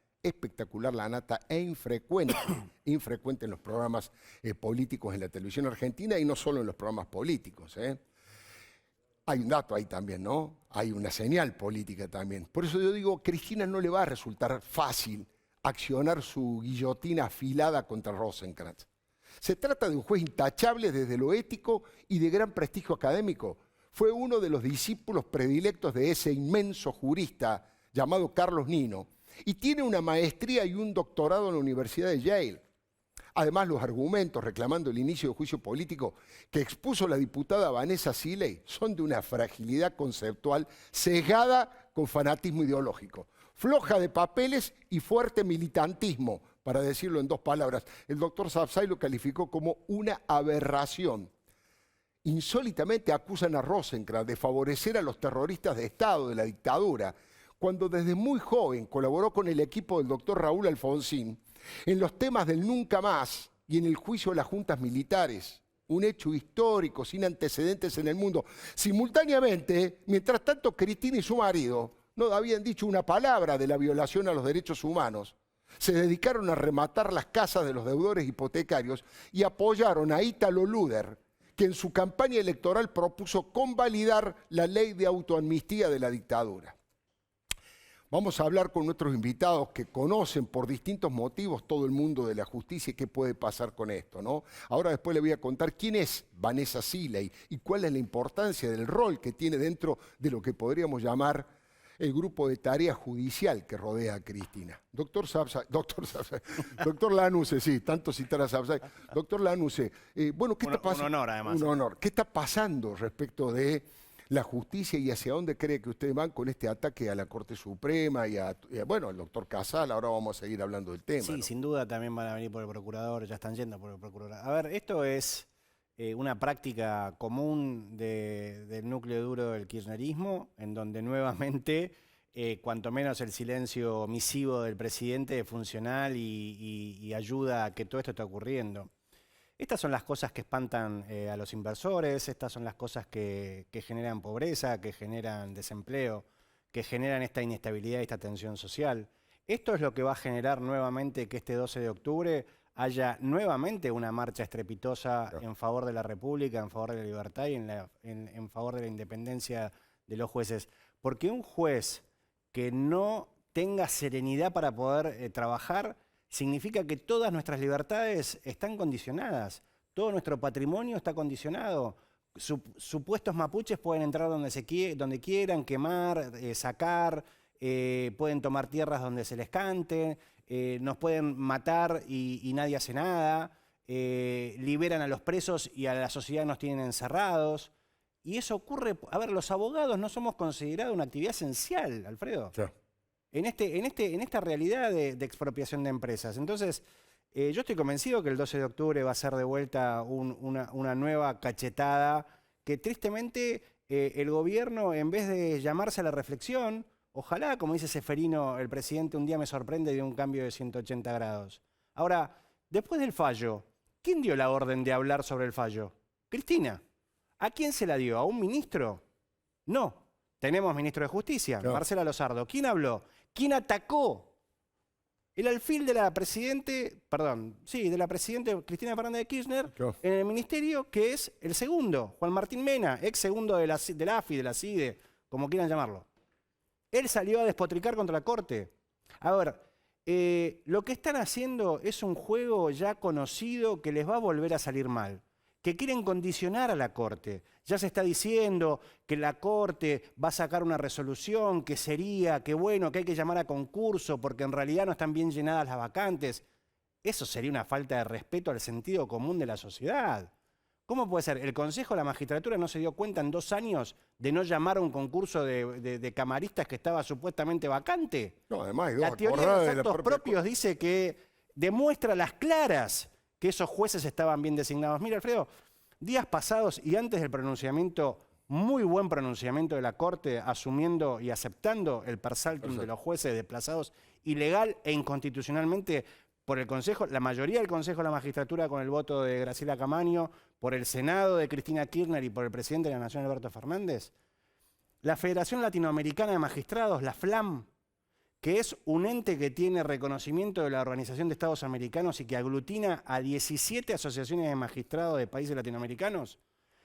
la Nata e infrecuente en los programas políticos en la televisión argentina y no solo en los programas políticos. Hay un dato ahí también, ¿no? Hay una señal política también. Por eso yo digo, Cristina no le va a resultar fácil accionar su guillotina afilada contra Rosenkrantz. Se trata de un juez intachable desde lo ético y de gran prestigio académico. Fue uno de los discípulos predilectos de ese inmenso jurista llamado Carlos Nino y tiene una maestría y un doctorado en la Universidad de Yale. Además, los argumentos reclamando el inicio del juicio político que expuso la diputada Vanessa Siley son de una fragilidad conceptual sesgada con fanatismo ideológico, floja de papeles y fuerte militantismo, para decirlo en dos palabras. El doctor Sapsay lo calificó como una aberración. Insólitamente acusan a Rosenkrantz de favorecer a los terroristas de Estado de la dictadura, cuando desde muy joven colaboró con el equipo del doctor Raúl Alfonsín en los temas del nunca más y en el juicio de las juntas militares. Un hecho histórico sin antecedentes en el mundo. Simultáneamente, mientras tanto, Cristina y su marido no habían dicho una palabra de la violación a los derechos humanos. Se dedicaron a rematar las casas de los deudores hipotecarios y apoyaron a Ítalo Luder, que en su campaña electoral propuso convalidar la ley de autoamnistía de la dictadura. Vamos a hablar con nuestros invitados que conocen por distintos motivos todo el mundo de la justicia y qué puede pasar con esto, ¿no? Ahora después le voy a contar quién es Vanessa Siley y cuál es la importancia del rol que tiene dentro de lo que podríamos llamar el grupo de tarea judicial que rodea a Cristina. Doctor Lanuse, sí, tanto citar a Sapsay. Doctor Lanuse, bueno, ¿qué está pasando? Un honor, además. Un honor. ¿Qué está pasando respecto de la justicia y hacia dónde cree que ustedes van con este ataque a la Corte Suprema y bueno, al doctor Casal? Ahora vamos a seguir hablando del tema. Sí, ¿no? sin duda también van a venir por el procurador, ya están yendo por el procurador. A ver, esto es una práctica común del núcleo duro del kirchnerismo, en donde nuevamente, cuanto menos el silencio omisivo del presidente es funcional y ayuda a que todo esto esté ocurriendo. Estas son las cosas que espantan a los inversores, estas son las cosas que generan pobreza, que generan desempleo, que generan esta inestabilidad y esta tensión social. Esto es lo que va a generar nuevamente que este 12 de octubre haya nuevamente una marcha estrepitosa en favor de la República, en favor de la libertad y en favor de la independencia de los jueces. Porque un juez que no tenga serenidad para poder trabajar significa que todas nuestras libertades están condicionadas, todo nuestro patrimonio está condicionado. Supuestos mapuches pueden entrar donde quieran, quemar, sacar, pueden tomar tierras donde se les cante, nos pueden matar y nadie hace nada, liberan a los presos y a la sociedad nos tienen encerrados. Y eso ocurre, a ver, los abogados no somos considerados una actividad esencial, Alfredo. Sí. En esta realidad de expropiación de empresas. Entonces, yo estoy convencido que el 12 de octubre va a ser de vuelta una nueva cachetada que tristemente el gobierno, en vez de llamarse a la reflexión, ojalá, como dice Seferino, el presidente un día me sorprende de un cambio de 180 grados. Ahora, después del fallo, ¿quién dio la orden de hablar sobre el fallo? Cristina. ¿A quién se la dio? ¿A un ministro? No. Tenemos ministro de Justicia, no. Marcela Lozardo. ¿Quién habló? ¿Quién atacó el alfil de la presidente Cristina Fernández de Kirchner en el ministerio, que es el segundo, Juan Martín Mena, ex segundo de la AFI, de la CIDE, como quieran llamarlo? Él salió a despotricar contra la Corte. A ver, lo que están haciendo es un juego ya conocido que les va a volver a salir mal. que quieren condicionar a la Corte. Ya se está diciendo que la Corte va a sacar una resolución, que sería, que bueno, que hay que llamar a concurso porque en realidad no están bien llenadas las vacantes. Eso sería una falta de respeto al sentido común de la sociedad. ¿Cómo puede ser? ¿El Consejo de la Magistratura no se dio cuenta en 2 años de no llamar a un concurso de camaristas que estaba supuestamente vacante? No, además hay dos La teoría de acordadas los de la actos propia propios dice que demuestra a las claras que esos jueces estaban bien designados. Mira, Alfredo, días pasados y antes del pronunciamiento, muy buen pronunciamiento de la Corte, asumiendo y aceptando el per saltum de los jueces desplazados ilegal e inconstitucionalmente por el Consejo, la mayoría del Consejo de la Magistratura con el voto de Graciela Camaño, por el Senado de Cristina Kirchner y por el presidente de la Nación, Alberto Fernández. La Federación Latinoamericana de Magistrados, la FLAM, que es un ente que tiene reconocimiento de la Organización de Estados Americanos y que aglutina a 17 asociaciones de magistrados de países latinoamericanos,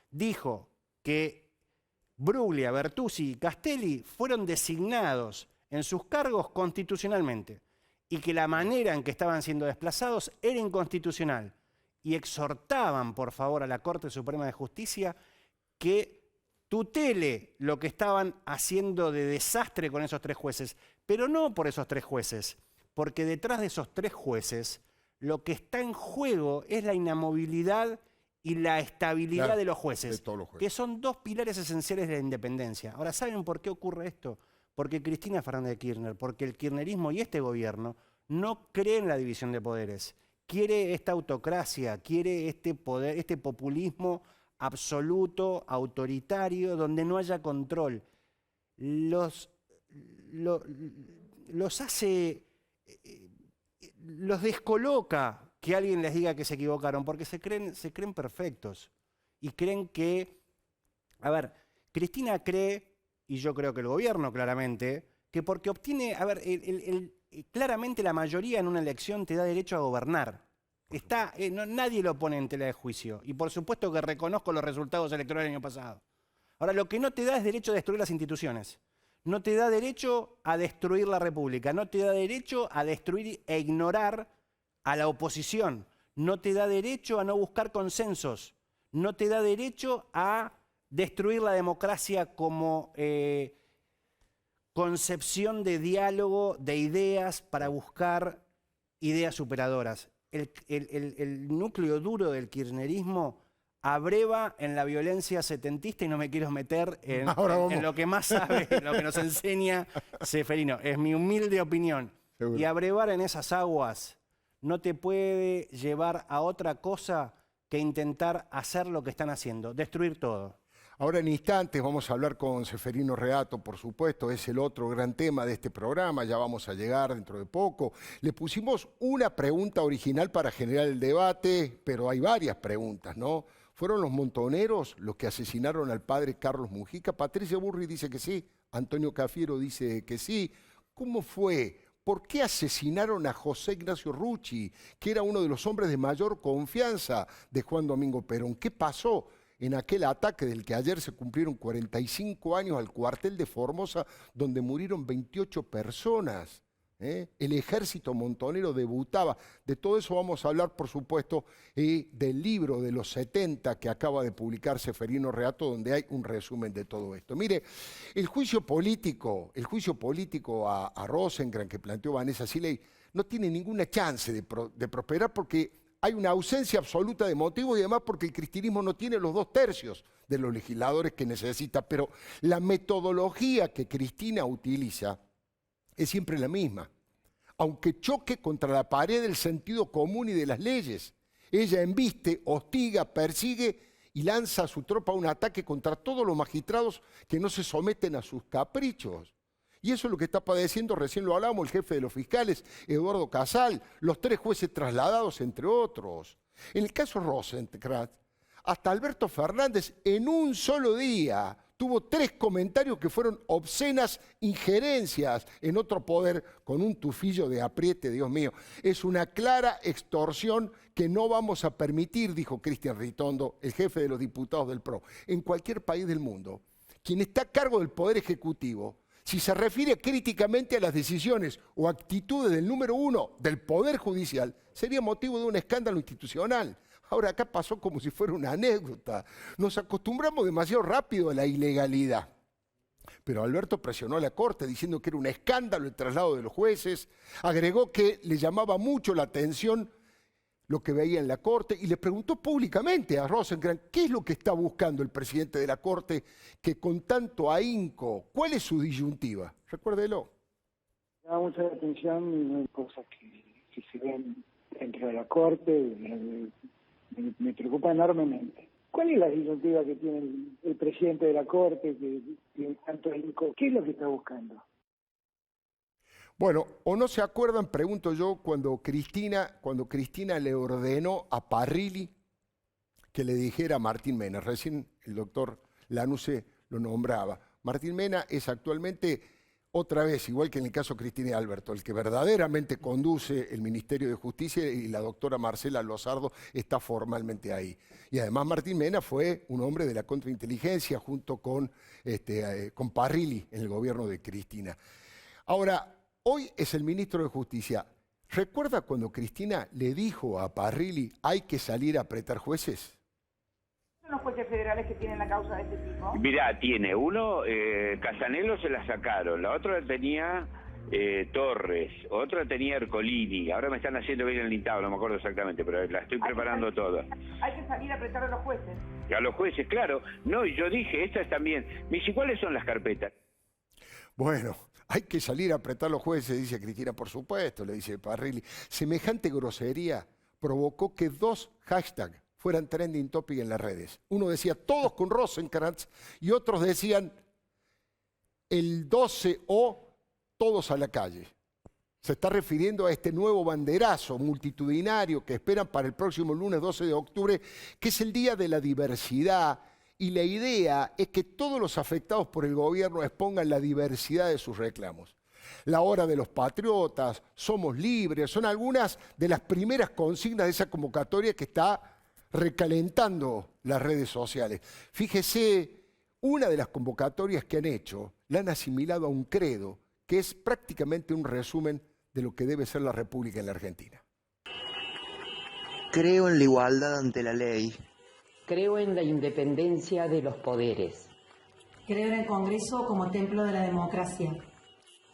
dijo que Bruglia, Bertuzzi y Castelli fueron designados en sus cargos constitucionalmente y que la manera en que estaban siendo desplazados era inconstitucional y exhortaban, por favor, a la Corte Suprema de Justicia que tutele lo que estaban haciendo de desastre con esos 3 jueces, pero no por esos 3 jueces, porque detrás de esos 3 jueces lo que está en juego es la inamovilidad y la estabilidad de los jueces, de todos los jueces, que son 2 pilares esenciales de la independencia. Ahora, ¿saben por qué ocurre esto? Porque Cristina Fernández de Kirchner, porque el kirchnerismo y este gobierno no creen en la división de poderes. Quiere esta autocracia, quiere este poder, este populismo absoluto, autoritario, donde no haya control. Los descoloca que alguien les diga que se equivocaron, porque se creen perfectos. Y creen que, a ver, Cristina cree, y yo creo que el gobierno claramente, que porque obtiene, a ver, claramente la mayoría en una elección te da derecho a gobernar. Nadie lo pone en tela de juicio. Y por supuesto que reconozco los resultados electorales del año pasado. Ahora, lo que no te da es derecho a destruir las instituciones. No te da derecho a destruir la República. No te da derecho a destruir e ignorar a la oposición. No te da derecho a no buscar consensos. No te da derecho a destruir la democracia como concepción de diálogo, de ideas para buscar ideas superadoras. El núcleo duro del kirchnerismo abreva en la violencia setentista y no me quiero meter en lo que más sabe, en lo que nos enseña Ceferino. Es mi humilde opinión. Seguro. Y abrevar en esas aguas no te puede llevar a otra cosa que intentar hacer lo que están haciendo, destruir todo. Ahora en instantes vamos a hablar con Ceferino Reato, por supuesto, es el otro gran tema de este programa, ya vamos a llegar dentro de poco. Le pusimos una pregunta original para generar el debate, pero hay varias preguntas, ¿no? ¿Fueron los montoneros los que asesinaron al padre Carlos Mujica? Patricia Burri dice que sí, Antonio Cafiero dice que sí. ¿Cómo fue? ¿Por qué asesinaron a José Ignacio Rucci, que era uno de los hombres de mayor confianza de Juan Domingo Perón? ¿Qué pasó en aquel ataque del que ayer se cumplieron 45 años al cuartel de Formosa, donde murieron 28 personas? El ejército montonero debutaba. De todo eso vamos a hablar, por supuesto, del libro de los 70 que acaba de publicar Ceferino Reato, donde hay un resumen de todo esto. Mire, el juicio político a Rosengren que planteó Vanessa Siley no tiene ninguna chance de prosperar porque hay una ausencia absoluta de motivos y además porque el cristianismo no tiene los 2/3 de los legisladores que necesita, pero la metodología que Cristina utiliza es siempre la misma, aunque choque contra la pared del sentido común y de las leyes. Ella embiste, hostiga, persigue y lanza a su tropa un ataque contra todos los magistrados que no se someten a sus caprichos. Y eso es lo que está padeciendo, recién lo hablamos, el jefe de los fiscales, Eduardo Casal, los 3 jueces trasladados, entre otros. En el caso Rosenkrantz, hasta Alberto Fernández en un solo día tuvo 3 comentarios que fueron obscenas injerencias en otro poder con un tufillo de apriete, Dios mío. Es una clara extorsión que no vamos a permitir, dijo Cristian Ritondo, el jefe de los diputados del PRO. En cualquier país del mundo, quien está a cargo del Poder Ejecutivo, si se refiere críticamente a las decisiones o actitudes del número 1 del Poder Judicial, sería motivo de un escándalo institucional. Ahora acá pasó como si fuera una anécdota. Nos acostumbramos demasiado rápido a la ilegalidad. Pero Alberto presionó a la Corte diciendo que era un escándalo el traslado de los jueces. Agregó que le llamaba mucho la atención lo que veía en la Corte y le preguntó públicamente a Rosenkrantz qué es lo que está buscando el presidente de la Corte que con tanto ahínco, ¿cuál es su disyuntiva? Recuérdelo. Me da mucha atención cosas que se ven dentro de la Corte, me preocupa enormemente. ¿Cuál es la disyuntiva que tiene el presidente de la Corte que tiene tanto ahínco? ¿Qué es lo que está buscando? Bueno, o no se acuerdan, pregunto yo, cuando Cristina le ordenó a Parrilli que le dijera a Martín Mena, recién el doctor Lanuse lo nombraba. Martín Mena es actualmente, otra vez, igual que en el caso Cristina y Alberto, el que verdaderamente conduce el Ministerio de Justicia y la doctora Marcela Lozardo está formalmente ahí. Y además Martín Mena fue un hombre de la contrainteligencia junto con Parrilli en el gobierno de Cristina. Ahora, hoy es el ministro de Justicia. ¿Recuerda cuando Cristina le dijo a Parrilli hay que salir a apretar jueces? ¿Son los jueces federales que tienen la causa de este tipo? Mirá, tiene uno, Casanello se la sacaron, la otra la tenía Torres, otra la tenía Ercolini, ahora me están haciendo bien el listado, no me acuerdo exactamente, pero la estoy preparando toda. Hay que salir a apretar a los jueces. A los jueces, claro. No, y yo dije, estas también. Me dice, ¿cuáles son las carpetas? Bueno, hay que salir a apretar los jueces, dice Cristina, por supuesto, le dice Parrilli. Semejante grosería provocó que 2 hashtags fueran trending topic en las redes. Uno decía, todos con Rosenkrantz, y otros decían, el 12 o todos a la calle. Se está refiriendo a este nuevo banderazo multitudinario que esperan para el próximo lunes 12 de octubre, que es el Día de la Diversidad. Y la idea es que todos los afectados por el gobierno expongan la diversidad de sus reclamos. La hora de los patriotas, somos libres, son algunas de las primeras consignas de esa convocatoria que está recalentando las redes sociales. Fíjese, una de las convocatorias que han hecho la han asimilado a un credo, que es prácticamente un resumen de lo que debe ser la República en la Argentina. Creo en la igualdad ante la ley. Creo en la independencia de los poderes. Creo en el Congreso como templo de la democracia.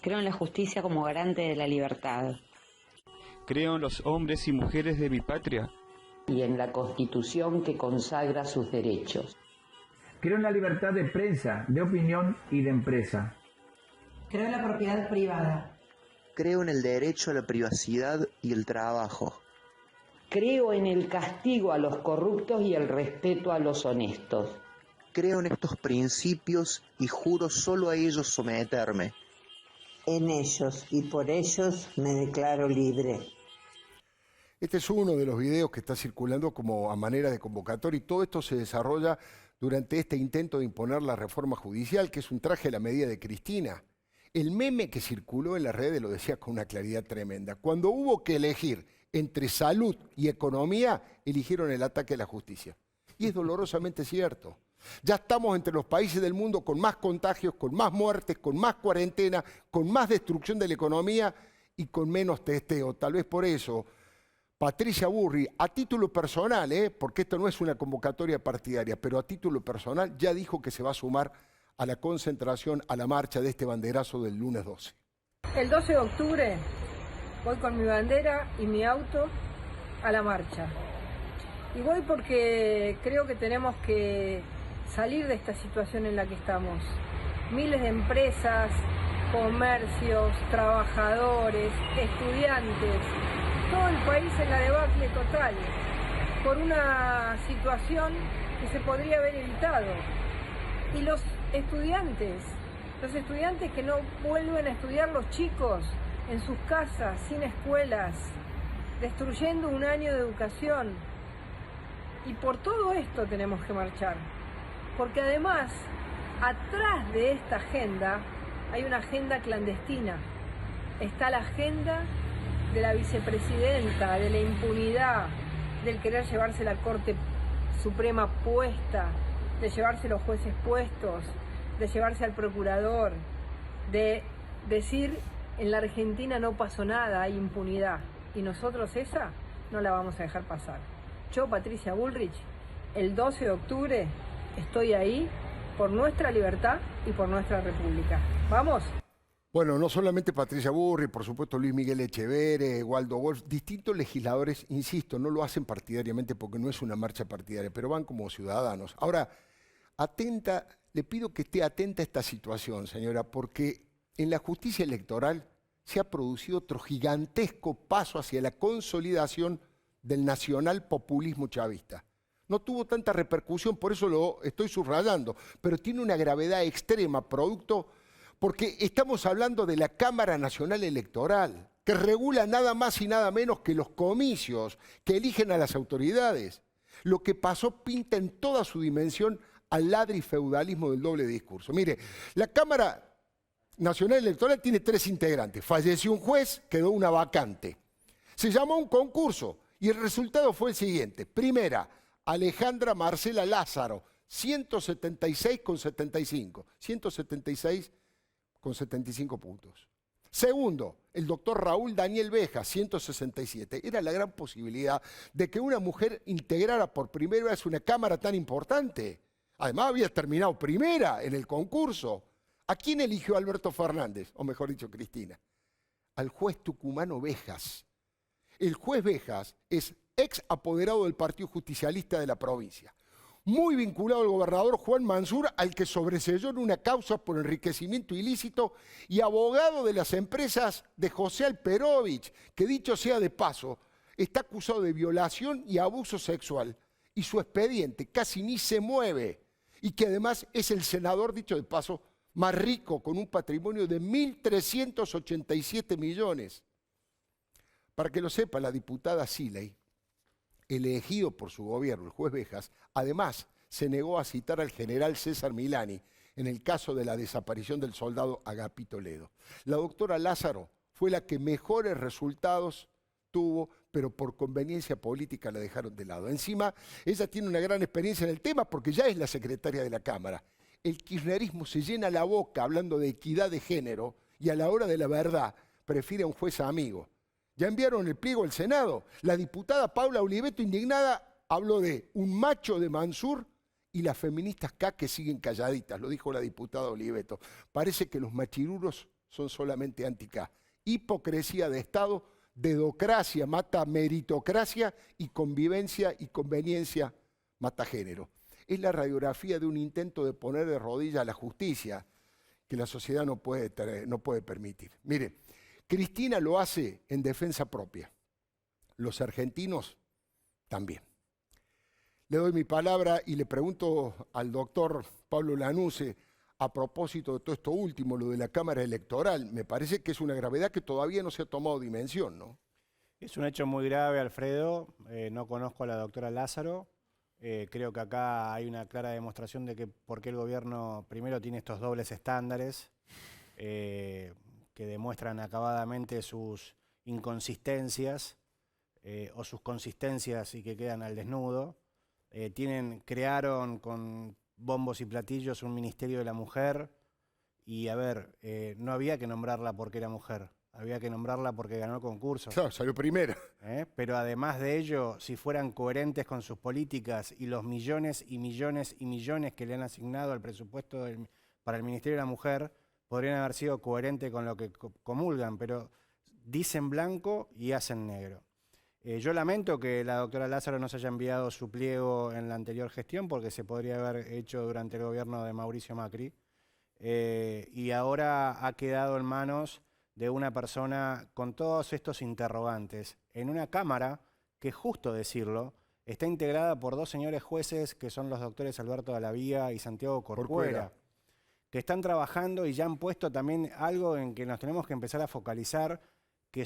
Creo en la justicia como garante de la libertad. Creo en los hombres y mujeres de mi patria. Y en la Constitución que consagra sus derechos. Creo en la libertad de prensa, de opinión y de empresa. Creo en la propiedad privada. Creo en el derecho a la privacidad y el trabajo. Creo en el castigo a los corruptos y el respeto a los honestos. Creo en estos principios y juro solo a ellos someterme. En ellos y por ellos me declaro libre. Este es uno de los videos que está circulando como a manera de convocatoria y todo esto se desarrolla durante este intento de imponer la reforma judicial, que es un traje a la medida de Cristina. El meme que circuló en las redes lo decía con una claridad tremenda. Cuando hubo que elegir entre salud y economía, eligieron el ataque a la justicia. Y es dolorosamente cierto. Ya estamos entre los países del mundo con más contagios, con más muertes, con más cuarentena, con más destrucción de la economía y con menos testeo. Tal vez por eso, Patricia Burri, a título personal, porque esto no es una convocatoria partidaria, pero a título personal ya dijo que se va a sumar a la concentración, a la marcha de este banderazo del lunes 12. El 12 de octubre voy con mi bandera y mi auto a la marcha. Y voy porque creo que tenemos que salir de esta situación en la que estamos. Miles de empresas, comercios, trabajadores, estudiantes, todo el país en la debacle total, por una situación que se podría haber evitado. Y los estudiantes que no vuelven a estudiar, los chicos en sus casas, sin escuelas, destruyendo un año de educación. Y por todo esto tenemos que marchar, porque además, atrás de esta agenda, hay una agenda clandestina. Está la agenda de la vicepresidenta, de la impunidad, del querer llevarse la Corte Suprema puesta, de llevarse los jueces puestos, de llevarse al procurador, de decir en la Argentina no pasó nada, hay impunidad. Y nosotros esa no la vamos a dejar pasar. Yo, Patricia Bullrich, el 12 de octubre estoy ahí por nuestra libertad y por nuestra república. ¿Vamos? Bueno, no solamente Patricia Bullrich, por supuesto Luis Miguel Echeverre, Waldo Wolf, distintos legisladores, insisto, no lo hacen partidariamente porque no es una marcha partidaria, pero van como ciudadanos. Ahora, le pido que esté atenta a esta situación, señora, porque en la justicia electoral se ha producido otro gigantesco paso hacia la consolidación del nacional populismo chavista. No tuvo tanta repercusión, por eso lo estoy subrayando, pero tiene una gravedad extrema, producto, porque estamos hablando de la Cámara Nacional Electoral, que regula nada más y nada menos que los comicios que eligen a las autoridades. Lo que pasó pinta en toda su dimensión al ladrifeudalismo del doble discurso. Mire, la Cámara Nacional Electoral tiene 3 integrantes. Falleció un juez, quedó una vacante. Se llamó un concurso y el resultado fue el siguiente. Primera, Alejandra Marcela Lázaro, 176,75. 176,75 puntos. Segundo, el doctor Raúl Daniel Beja, 167. Era la gran posibilidad de que una mujer integrara por primera vez una cámara tan importante. Además, había terminado primera en el concurso. ¿A quién eligió Alberto Fernández? O mejor dicho, Cristina. Al juez tucumano Bejas. El juez Bejas es ex apoderado del Partido Justicialista de la provincia. Muy vinculado al gobernador Juan Mansur, al que sobreseyó en una causa por enriquecimiento ilícito, y abogado de las empresas de José Alperovich, que dicho sea de paso, está acusado de violación y abuso sexual. Y su expediente casi ni se mueve. Y que además es el senador, dicho de paso, más rico, con un patrimonio de 1.387 millones. Para que lo sepa, la diputada Siley, elegido por su gobierno, el juez Bejas, además se negó a citar al general César Milani en el caso de la desaparición del soldado Agapito Ledo. La doctora Lázaro fue la que mejores resultados tuvo, pero por conveniencia política la dejaron de lado. Encima, ella tiene una gran experiencia en el tema porque ya es la secretaria de la Cámara. El kirchnerismo se llena la boca hablando de equidad de género y a la hora de la verdad prefiere a un juez amigo. Ya enviaron el pliego al Senado. La diputada Paula Oliveto, indignada, habló de un macho de Mansur y las feministas K que siguen calladitas, lo dijo la diputada Oliveto. Parece que los machiruros son solamente anti-K. Hipocresía de Estado, dedocracia mata meritocracia y convivencia y conveniencia mata género. Es la radiografía de un intento de poner de rodillas a la justicia que la sociedad no puede permitir. Mire, Cristina lo hace en defensa propia. Los argentinos también. Le doy mi palabra y le pregunto al doctor Pablo Lanuse, a propósito de todo esto último, lo de la Cámara Electoral, me parece que es una gravedad que todavía no se ha tomado dimensión, ¿no? Es un hecho muy grave, Alfredo. No conozco a la doctora Lázaro. Creo que acá hay una clara demostración de que por qué el gobierno primero tiene estos dobles estándares que demuestran acabadamente sus inconsistencias o sus consistencias y que quedan al desnudo. Crearon con bombos y platillos un Ministerio de la Mujer y, a ver, no había que nombrarla porque era mujer, había que nombrarla porque ganó el concurso. Claro, salió primera. Pero además de ello, si fueran coherentes con sus políticas y los millones y millones y millones que le han asignado al presupuesto para el Ministerio de la Mujer, podrían haber sido coherentes con lo que comulgan, pero dicen blanco y hacen negro. Yo lamento que la doctora Lázaro no se haya enviado su pliego en la anterior gestión porque se podría haber hecho durante el gobierno de Mauricio Macri y ahora ha quedado en manos de una persona con todos estos interrogantes en una Cámara que, justo decirlo, está integrada por 2 señores jueces que son los doctores Alberto Dalavía y Santiago Corcuera, que están trabajando y ya han puesto también algo en que nos tenemos que empezar a focalizar, que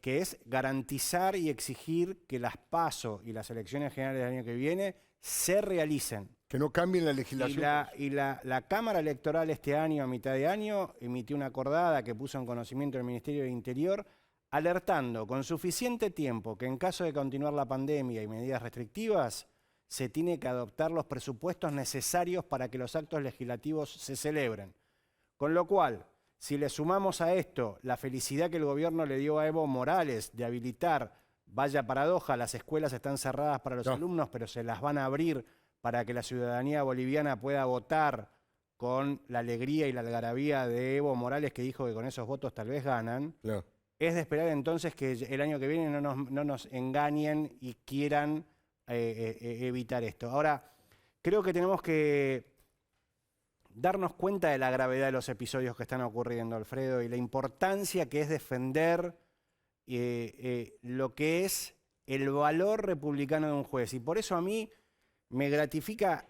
es garantizar y exigir que las PASO y las elecciones generales del año que viene se realicen. Que no cambien la legislación. Y la Cámara Electoral este año, a mitad de año, emitió una acordada que puso en conocimiento del Ministerio de Interior, alertando con suficiente tiempo que en caso de continuar la pandemia y medidas restrictivas, se tiene que adoptar los presupuestos necesarios para que los actos legislativos se celebren. Con lo cual, si le sumamos a esto la felicidad que el gobierno le dio a Evo Morales de habilitar vaya paradoja, las escuelas están cerradas para los alumnos, pero se las van a abrir para que la ciudadanía boliviana pueda votar con la alegría y la algarabía de Evo Morales, que dijo que con esos votos tal vez ganan. Es de esperar entonces que el año que viene no nos engañen y quieran evitar esto. Ahora, creo que tenemos que darnos cuenta de la gravedad de los episodios que están ocurriendo, Alfredo, y la importancia que es defender lo que es el valor republicano de un juez. Y por eso a mí me gratifica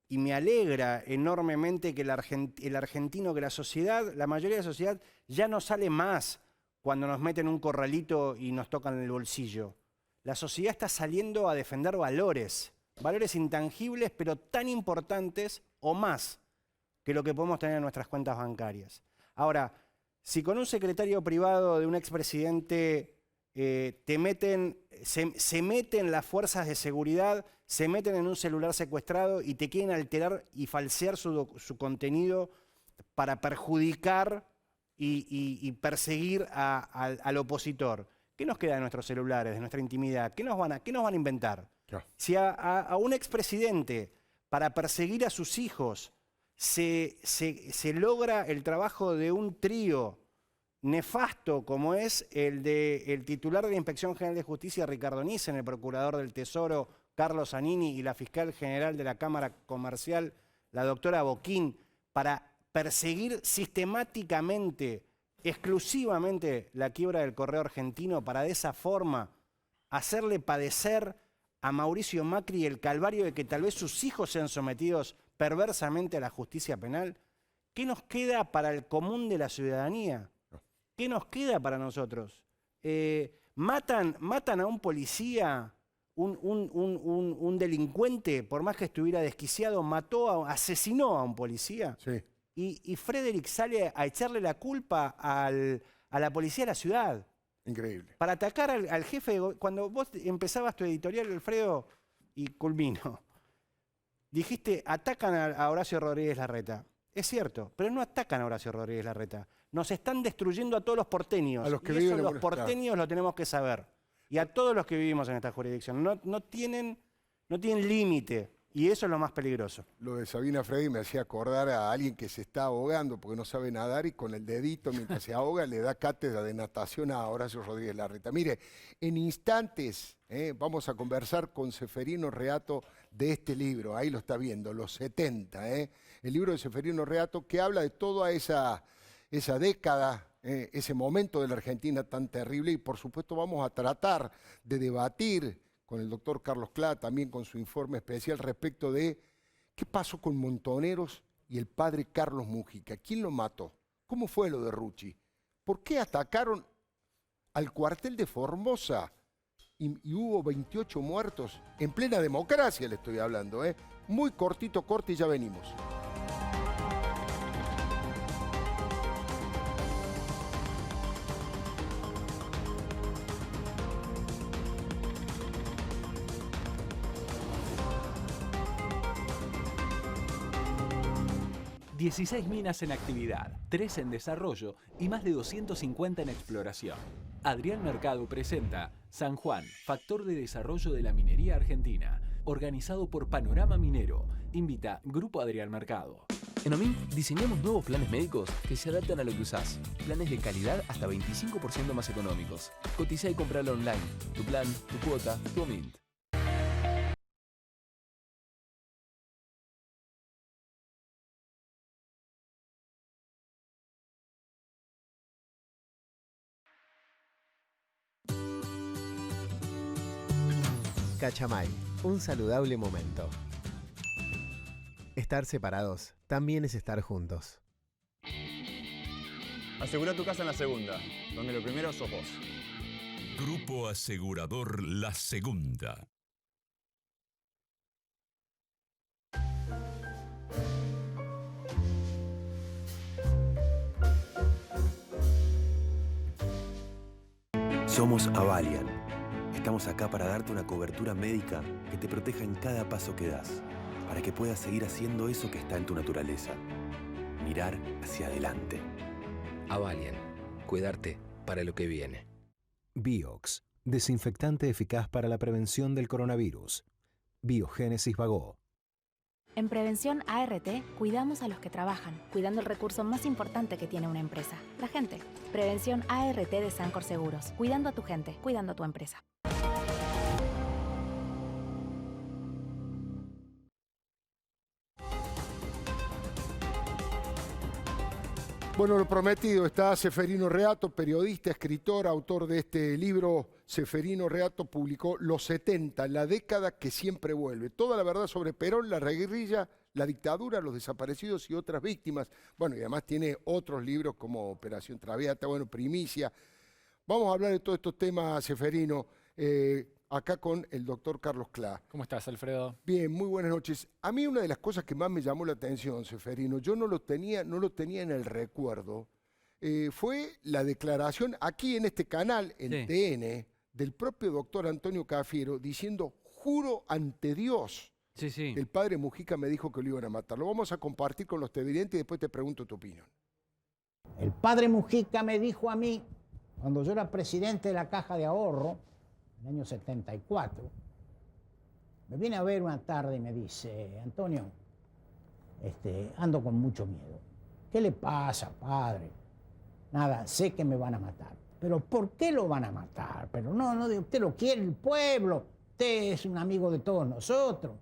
y me alegra enormemente que el argentino, que la sociedad, la mayoría de la sociedad, ya no sale más cuando nos meten un corralito y nos tocan el bolsillo. La sociedad está saliendo a defender valores intangibles, pero tan importantes o más que lo que podemos tener en nuestras cuentas bancarias. Ahora, si con un secretario privado de un expresidente se meten las fuerzas de seguridad, se meten en un celular secuestrado y te quieren alterar y falsear su contenido para perjudicar y perseguir al opositor. ¿Qué nos queda de nuestros celulares, de nuestra intimidad? ¿Qué nos van a inventar? Si a un expresidente, para perseguir a sus hijos, se logra el trabajo de un trío nefasto como es el titular de la Inspección General de Justicia, Ricardo Nissen, el procurador del Tesoro, Carlos Zanini, y la fiscal general de la Cámara Comercial, la doctora Boquín, para perseguir sistemáticamente, exclusivamente la quiebra del correo argentino, para de esa forma hacerle padecer a Mauricio Macri el calvario de que tal vez sus hijos sean sometidos perversamente a la justicia penal? ¿Qué nos queda para el común de la ciudadanía? ¿Qué nos queda para nosotros? Matan a un policía, un delincuente, por más que estuviera desquiciado, asesinó a un policía. Sí. Y Frederick sale a echarle la culpa a la policía de la ciudad. Increíble. Para atacar al jefe. Cuando vos empezabas tu editorial, Alfredo, y culmino, dijiste, atacan a Horacio Rodríguez Larreta. Es cierto, pero no atacan a Horacio Rodríguez Larreta. Nos están destruyendo a todos los porteños. A los que y viven eso los porteños lo tenemos que saber. Y a todos los que vivimos en esta jurisdicción. No tienen límite. Y eso es lo más peligroso. Lo de Sabina Freddy me hacía acordar a alguien que se está ahogando porque no sabe nadar y con el dedito mientras se ahoga le da cátedra de natación a Horacio Rodríguez Larreta. Mire, en instantes vamos a conversar con Ceferino Reato de este libro. Ahí lo está viendo, Los 70. El libro de Ceferino Reato que habla de toda esa década, ese momento de la Argentina tan terrible, y por supuesto vamos a tratar de debatir con el doctor Carlos Clá, también con su informe especial respecto de qué pasó con Montoneros y el padre Carlos Múgica. ¿Quién lo mató? ¿Cómo fue lo de Rucci? ¿Por qué atacaron al cuartel de Formosa y hubo 28 muertos? En plena democracia le estoy hablando, Muy cortito, corte y ya venimos. ...16 minas en actividad, 3 en desarrollo y más de 250 en exploración. Adrián Mercado presenta San Juan, factor de desarrollo de la minería argentina. Organizado por Panorama Minero. Invita Grupo Adrián Mercado. En OMINT diseñamos nuevos planes médicos que se adaptan a lo que usás. Planes de calidad hasta 25% más económicos. Cotiza y compralo online. Tu plan, tu cuota, tu OMINT. Cachamay, un saludable momento. Estar separados también es estar juntos. Asegura tu casa en La Segunda, donde lo primero sos vos. Grupo Asegurador La Segunda. Somos Avalian. Estamos acá para darte una cobertura médica que te proteja en cada paso que das, para que puedas seguir haciendo eso que está en tu naturaleza. Mirar hacia adelante. Avalian. Cuidarte para lo que viene. Biox. Desinfectante eficaz para la prevención del coronavirus. Biogénesis Bagó. En Prevención ART cuidamos a los que trabajan, cuidando el recurso más importante que tiene una empresa, la gente. Prevención ART de Sancor Seguros, cuidando a tu gente, cuidando a tu empresa. Bueno, lo prometido, está Ceferino Reato, periodista, escritor, autor de este libro. Ceferino Reato publicó Los 70, la década que siempre vuelve. Toda la verdad sobre Perón, la guerrilla, la dictadura, los desaparecidos y otras víctimas. Bueno, y además tiene otros libros como Operación Traviata, bueno, Primicia. Vamos a hablar de todos estos temas, Ceferino, acá con el doctor Carlos Clá. ¿Cómo estás, Alfredo? Bien, muy buenas noches. A mí una de las cosas que más me llamó la atención, Ceferino, yo no lo tenía en el recuerdo, fue la declaración aquí en este canal, en TN, del propio doctor Antonio Cafiero, diciendo, juro ante Dios, que el padre Mujica me dijo que lo iban a matar. Lo vamos a compartir con los televidentes y después te pregunto tu opinión. El padre Mujica me dijo a mí, cuando yo era presidente de la Caja de Ahorro, en el año 74, me viene a ver una tarde y me dice, Antonio, ando con mucho miedo. ¿Qué le pasa, padre? Nada, sé que me van a matar. ¿Pero por qué lo van a matar? Pero no, usted lo quiere el pueblo, usted es un amigo de todos nosotros.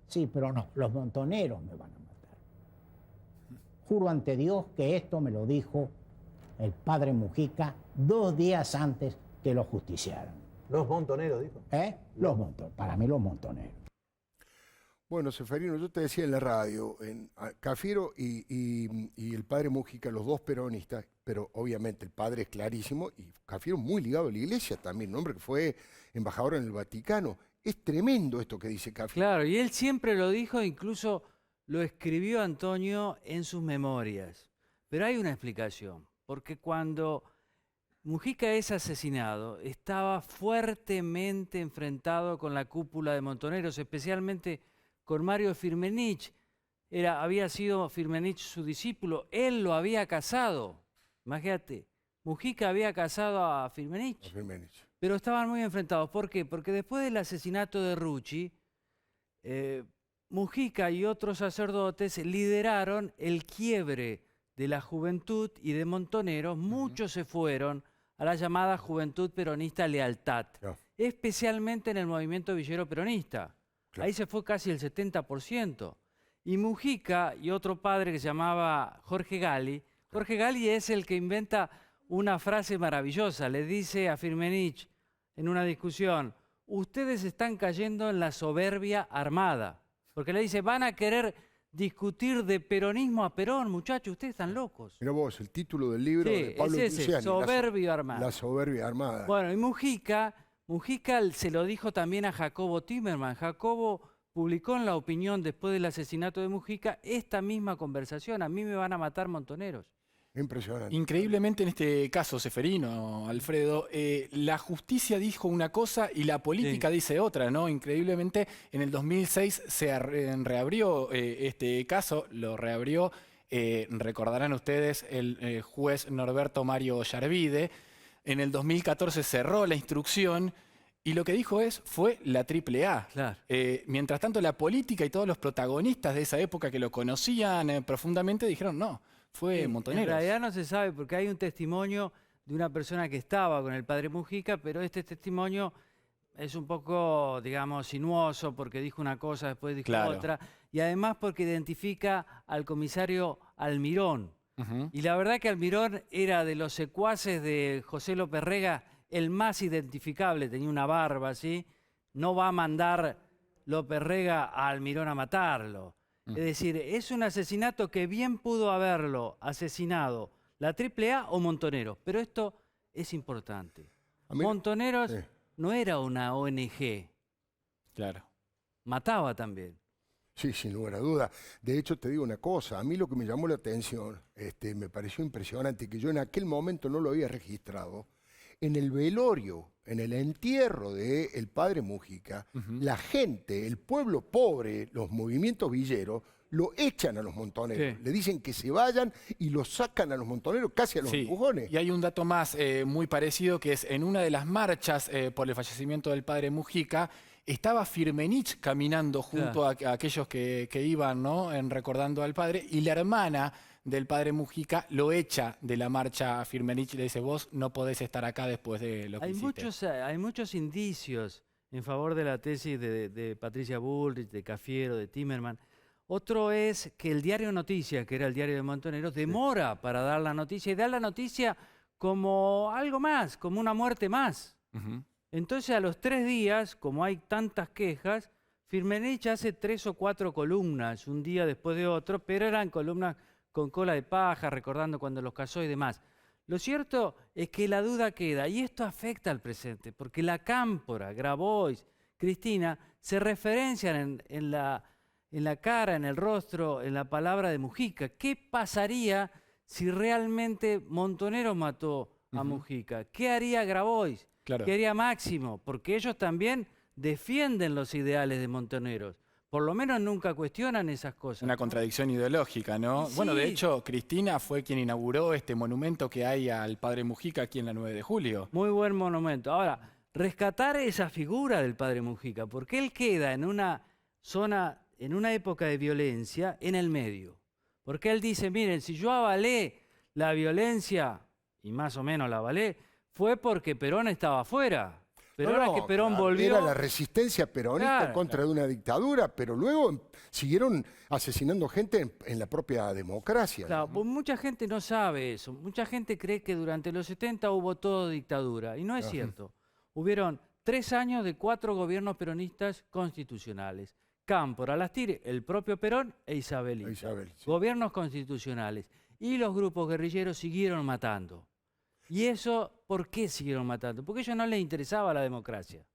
Sí, pero no, los montoneros me van a matar. Juro ante Dios que esto me lo dijo el padre Mujica 2 días antes que lo justiciaran. Los montoneros, dijo. Los montoneros, para mí los montoneros. Bueno, Ceferino, yo te decía en la radio, Cafiero y el padre Mujica, los dos peronistas, pero obviamente el padre es clarísimo y Cafiero muy ligado a la iglesia también, un hombre que fue embajador en el Vaticano. Es tremendo esto que dice Cafiero. Claro, y él siempre lo dijo, incluso lo escribió Antonio en sus memorias. Pero hay una explicación, porque cuando Mujica es asesinado, estaba fuertemente enfrentado con la cúpula de Montoneros, especialmente con Mario Firmenich. Había sido Firmenich su discípulo, él lo había casado. Imagínate, Mujica había casado a Firmenich. Pero estaban muy enfrentados. ¿Por qué? Porque después del asesinato de Rucci, Mujica y otros sacerdotes lideraron el quiebre de la juventud y de Montoneros. Muchos se fueron a la llamada Juventud Peronista Lealtad, especialmente en el movimiento villero peronista. Ahí se fue casi el 70%. Y Mujica y otro padre que se llamaba Jorge Gali es el que inventa una frase maravillosa. Le dice a Firmenich en una discusión, ustedes están cayendo en la soberbia armada. Porque le dice, van a querer discutir de peronismo a Perón, muchachos, ustedes están locos. Mira vos, el título del libro de Pablo Luciani, Soberbia armada. La soberbia armada. Bueno, y Mujica se lo dijo también a Jacobo Timerman. Jacobo publicó en La Opinión, después del asesinato de Mujica, esta misma conversación. A mí me van a matar montoneros. Impresionante. Increíblemente en este caso, Ceferino, Alfredo, la justicia dijo una cosa y la política dice otra, ¿no? Increíblemente en el 2006 se reabrió este caso, lo reabrió, recordarán ustedes, el juez Norberto Mario Yarvide. En el 2014 cerró la instrucción y lo que dijo fue la AAA. Claro. Mientras tanto, la política y todos los protagonistas de esa época que lo conocían profundamente dijeron no. Fue Montoneros. En realidad no se sabe porque hay un testimonio de una persona que estaba con el padre Mujica, pero este testimonio es un poco, digamos, sinuoso porque dijo una cosa, después dijo otra, y además porque identifica al comisario Almirón. Y la verdad que Almirón era de los secuaces de José López Rega el más identificable, tenía una barba así, no va a mandar López Rega a Almirón a matarlo. Es decir, es un asesinato que bien pudo haberlo asesinado la AAA o Montoneros, pero esto es importante. Montoneros no era una ONG. Claro. Mataba también. Sí, sin lugar a duda. De hecho, te digo una cosa, a mí lo que me llamó la atención, me pareció impresionante, que yo en aquel momento no lo había registrado, en el velorio, en el entierro del padre Mujica, la gente, el pueblo pobre, los movimientos villeros, lo echan a los montoneros. Sí. Le dicen que se vayan y los sacan a los montoneros casi a los empujones. Y hay un dato más muy parecido, que es en una de las marchas por el fallecimiento del padre Mujica, estaba Firmenich caminando junto a aquellos que iban, ¿no?, recordando al padre, y la hermana del padre Mujica lo echa de la marcha a Firmenich y le dice: vos no podés estar acá después de lo que hiciste. Hay muchos indicios en favor de la tesis de Patricia Bullrich, de Cafiero, de Timerman. Otro es que el diario Noticias, que era el diario de Montoneros, demora para dar la noticia y da la noticia como algo más, como una muerte más. Entonces, a los 3 días, como hay tantas quejas, Firmenich hace 3 o 4 columnas, un día después de otro, pero eran columnas con cola de paja, recordando cuando los casó y demás. Lo cierto es que la duda queda, y esto afecta al presente, porque la Cámpora, Grabois, Cristina, se referencian en la cara, en el rostro, en la palabra de Mujica. ¿Qué pasaría si realmente Montoneros mató a Mujica? ¿Qué haría Grabois? Claro. ¿Qué haría Máximo? Porque ellos también defienden los ideales de Montoneros. Por lo menos nunca cuestionan esas cosas. Una contradicción ideológica, ¿no? Sí. Bueno, de hecho, Cristina fue quien inauguró este monumento que hay al padre Mujica aquí en la 9 de julio. Muy buen monumento. Ahora, rescatar esa figura del padre Mujica, porque él queda en una zona, en una época de violencia, en el medio. Porque él dice: miren, si yo avalé la violencia, y más o menos la avalé, fue porque Perón estaba afuera. Pero ahora que Perón volvió... Era la resistencia peronista contra de una dictadura, pero luego siguieron asesinando gente en la propia democracia. Claro, pues mucha gente no sabe eso. Mucha gente cree que durante los 70 hubo todo dictadura, y no es cierto. Hubieron 3 años de 4 gobiernos peronistas constitucionales. Cámpora, Alastir, el propio Perón e Isabelita. Gobiernos constitucionales. Y los grupos guerrilleros siguieron matando. ¿Y eso por qué siguieron matando? Porque a ellos no les interesaba la democracia,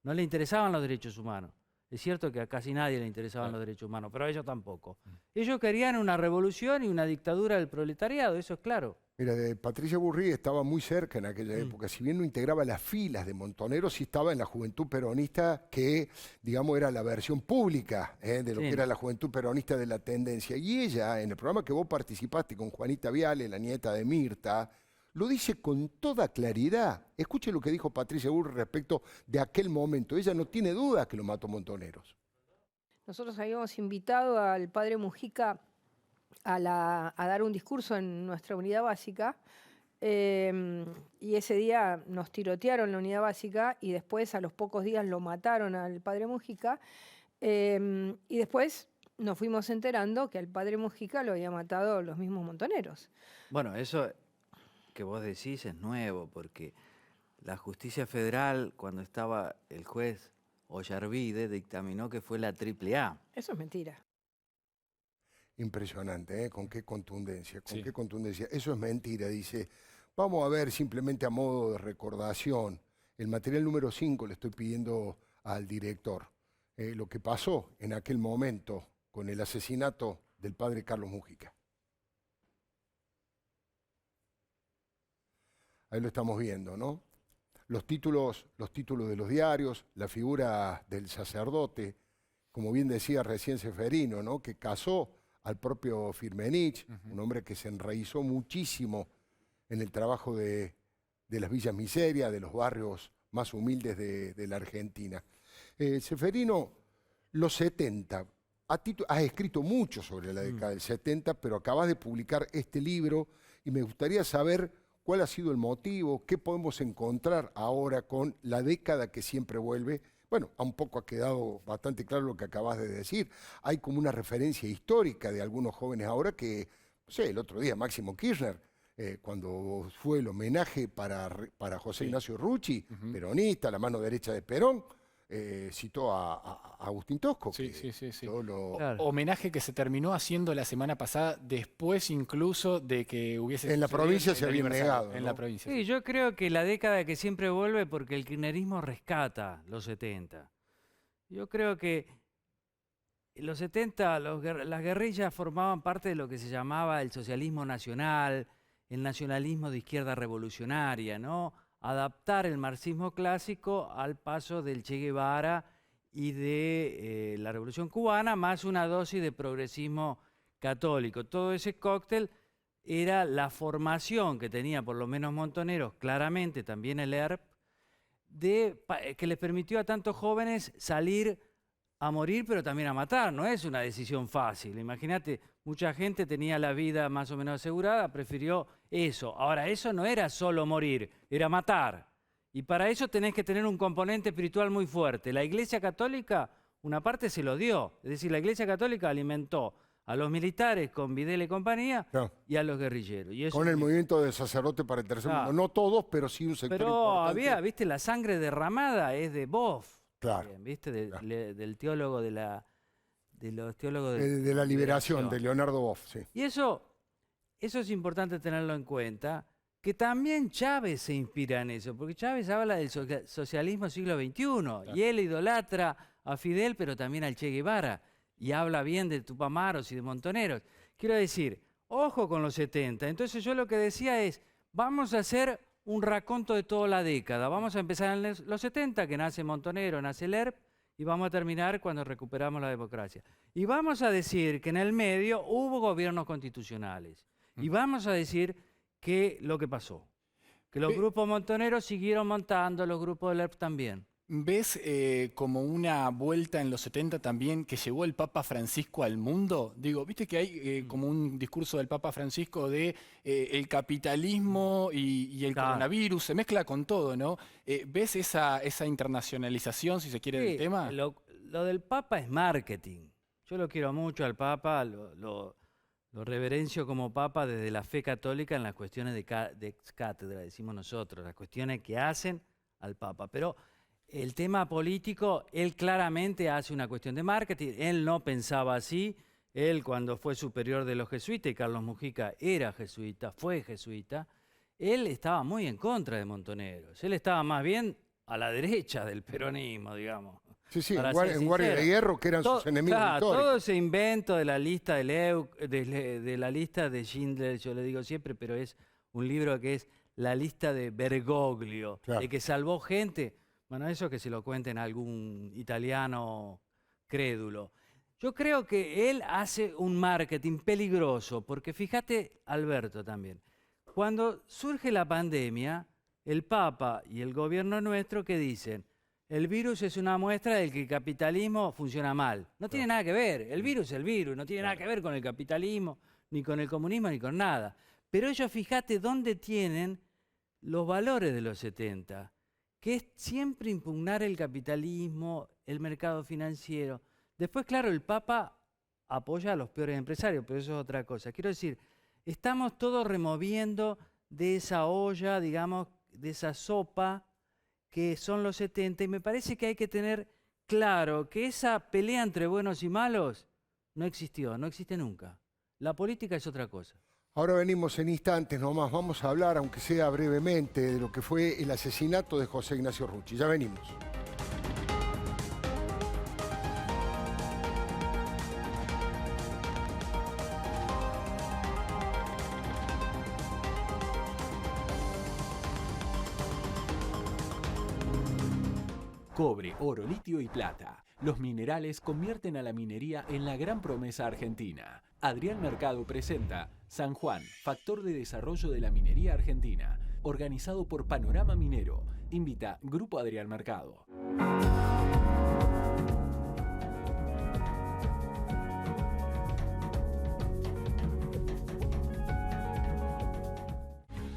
no les interesaban los derechos humanos. Es cierto que a casi nadie le interesaban los derechos humanos, pero a ellos tampoco. Ellos querían una revolución y una dictadura del proletariado, eso es claro. Mira, Patricia Bullrich estaba muy cerca en aquella época. Si bien no integraba las filas de Montoneros, sí estaba en la Juventud Peronista, que, digamos, era la versión pública de lo que era la Juventud Peronista de la tendencia. Y ella, en el programa que vos participaste con Juanita Viale, la nieta de Mirta, lo dice con toda claridad. Escuche lo que dijo Patricia Bullrich respecto de aquel momento. Ella no tiene duda que lo mató Montoneros. Nosotros habíamos invitado al padre Mujica a dar un discurso en nuestra unidad básica, y ese día nos tirotearon la unidad básica y después a los pocos días lo mataron al padre Mujica, y después nos fuimos enterando que al padre Mujica lo había matado los mismos Montoneros. Bueno, eso que vos decís es nuevo, porque la justicia federal, cuando estaba el juez Ollarvide, dictaminó que fue la AAA. Eso es mentira. Impresionante, ¿eh? Con qué contundencia, qué contundencia. Eso es mentira, dice. Vamos a ver, simplemente a modo de recordación, el material número 5 le estoy pidiendo al director. Lo que pasó en aquel momento con el asesinato del padre Carlos Mujica. Ahí lo estamos viendo, ¿no? Los títulos de los diarios, la figura del sacerdote, como bien decía recién Seferino, ¿no?, que casó al propio Firmenich, un hombre que se enraizó muchísimo en el trabajo de las villas miserias, de los barrios más humildes de la Argentina. Seferino, los 70, has escrito mucho sobre la década del 70, pero acabas de publicar este libro y me gustaría saber cuál ha sido el motivo, qué podemos encontrar ahora con la década que siempre vuelve. Bueno, un poco ha quedado bastante claro lo que acabas de decir. Hay como una referencia histórica de algunos jóvenes ahora que, no sé, el otro día Máximo Kirchner, cuando fue el homenaje para José Ignacio Rucci, peronista, la mano derecha de Perón, citó a Agustín Tosco. Homenaje que se terminó haciendo la semana pasada, después incluso de que hubiese... En la provincia se había negado. En la provincia. Sí, yo creo que la década que siempre vuelve porque el kirchnerismo rescata los 70. Yo creo que en los 70 las guerrillas formaban parte de lo que se llamaba el socialismo nacional, el nacionalismo de izquierda revolucionaria, ¿no? Adaptar el marxismo clásico al paso del Che Guevara y de la Revolución Cubana, más una dosis de progresismo católico. Todo ese cóctel era la formación que tenía por lo menos Montoneros, claramente también el ERP, que les permitió a tantos jóvenes salir a morir, pero también a matar. No es una decisión fácil. Imagínate, mucha gente tenía la vida más o menos asegurada, prefirió eso. Ahora, eso no era solo morir, era matar. Y para eso tenés que tener un componente espiritual muy fuerte. La Iglesia Católica, una parte se lo dio. Es decir, la Iglesia Católica alimentó a los militares con Videla y compañía y a los guerrilleros. Y eso con el movimiento de sacerdote para el tercer mundo. No todos, pero sí un sector importante. Había, viste, la sangre derramada es de Boff. Claro. ¿Viste? Del teólogo de los teólogos de la liberación, de Leonardo Boff, sí. Y eso es importante tenerlo en cuenta, que también Chávez se inspira en eso, porque Chávez habla del socialismo siglo XXI, claro. Y él idolatra a Fidel, pero también al Che Guevara, y habla bien de Tupamaros y de Montoneros. Quiero decir, ojo con los 70. Entonces yo lo que decía es, vamos a hacer un raconto de toda la década. Vamos a empezar en los 70, que nace Montonero, nace el ERP, y vamos a terminar cuando recuperamos la democracia. Y vamos a decir que en el medio hubo gobiernos constitucionales. Y vamos a decir que lo que pasó. Que los grupos montoneros siguieron montando, los grupos del ERP también. ¿Ves como una vuelta en los 70 también que llevó el Papa Francisco al mundo? Digo, viste que hay como un discurso del Papa Francisco de el capitalismo y el coronavirus, se mezcla con todo, ¿no? ¿Ves esa internacionalización, si se quiere, del tema? Lo del Papa es marketing. Yo lo quiero mucho al Papa, lo reverencio como Papa desde la fe católica en las cuestiones de ex cátedra, decimos nosotros, las cuestiones que hacen al Papa. Pero el tema político, él claramente hace una cuestión de marketing. Él no pensaba así. Él, cuando fue superior de los jesuitas, y Carlos Mujica era jesuita, fue jesuita, él estaba muy en contra de Montoneros. Él estaba más bien a la derecha del peronismo, digamos. Sí, en Guardia de Hierro, que eran sus enemigos históricos. Todo ese invento de la lista de la lista de Schindler, yo le digo siempre, pero es un libro que es la lista de Bergoglio, de que salvó gente. Bueno, eso que se lo cuenten a algún italiano crédulo. Yo creo que él hace un marketing peligroso, porque fíjate, Alberto, también. Cuando surge la pandemia, el Papa y el gobierno nuestro, ¿qué dicen? El virus es una muestra del que el capitalismo funciona mal. No tiene nada que ver. El virus es el virus, no tiene nada que ver con el capitalismo, ni con el comunismo, ni con nada. Pero ellos, fíjate, dónde tienen los valores de los 70, que es siempre impugnar el capitalismo, el mercado financiero. Después, claro, el Papa apoya a los peores empresarios, pero eso es otra cosa. Quiero decir, estamos todos removiendo de esa olla, digamos, de esa sopa que son los 70, y me parece que hay que tener claro que esa pelea entre buenos y malos no existió, no existe nunca. La política es otra cosa. Ahora venimos en instantes nomás, vamos a hablar, aunque sea brevemente, de lo que fue el asesinato de José Ignacio Rucci. Ya venimos. Cobre, oro, litio y plata. Los minerales convierten a la minería en la gran promesa argentina. Adrián Mercado presenta San Juan, Factor de Desarrollo de la Minería Argentina. Organizado por Panorama Minero. Invita Grupo Adrián Mercado.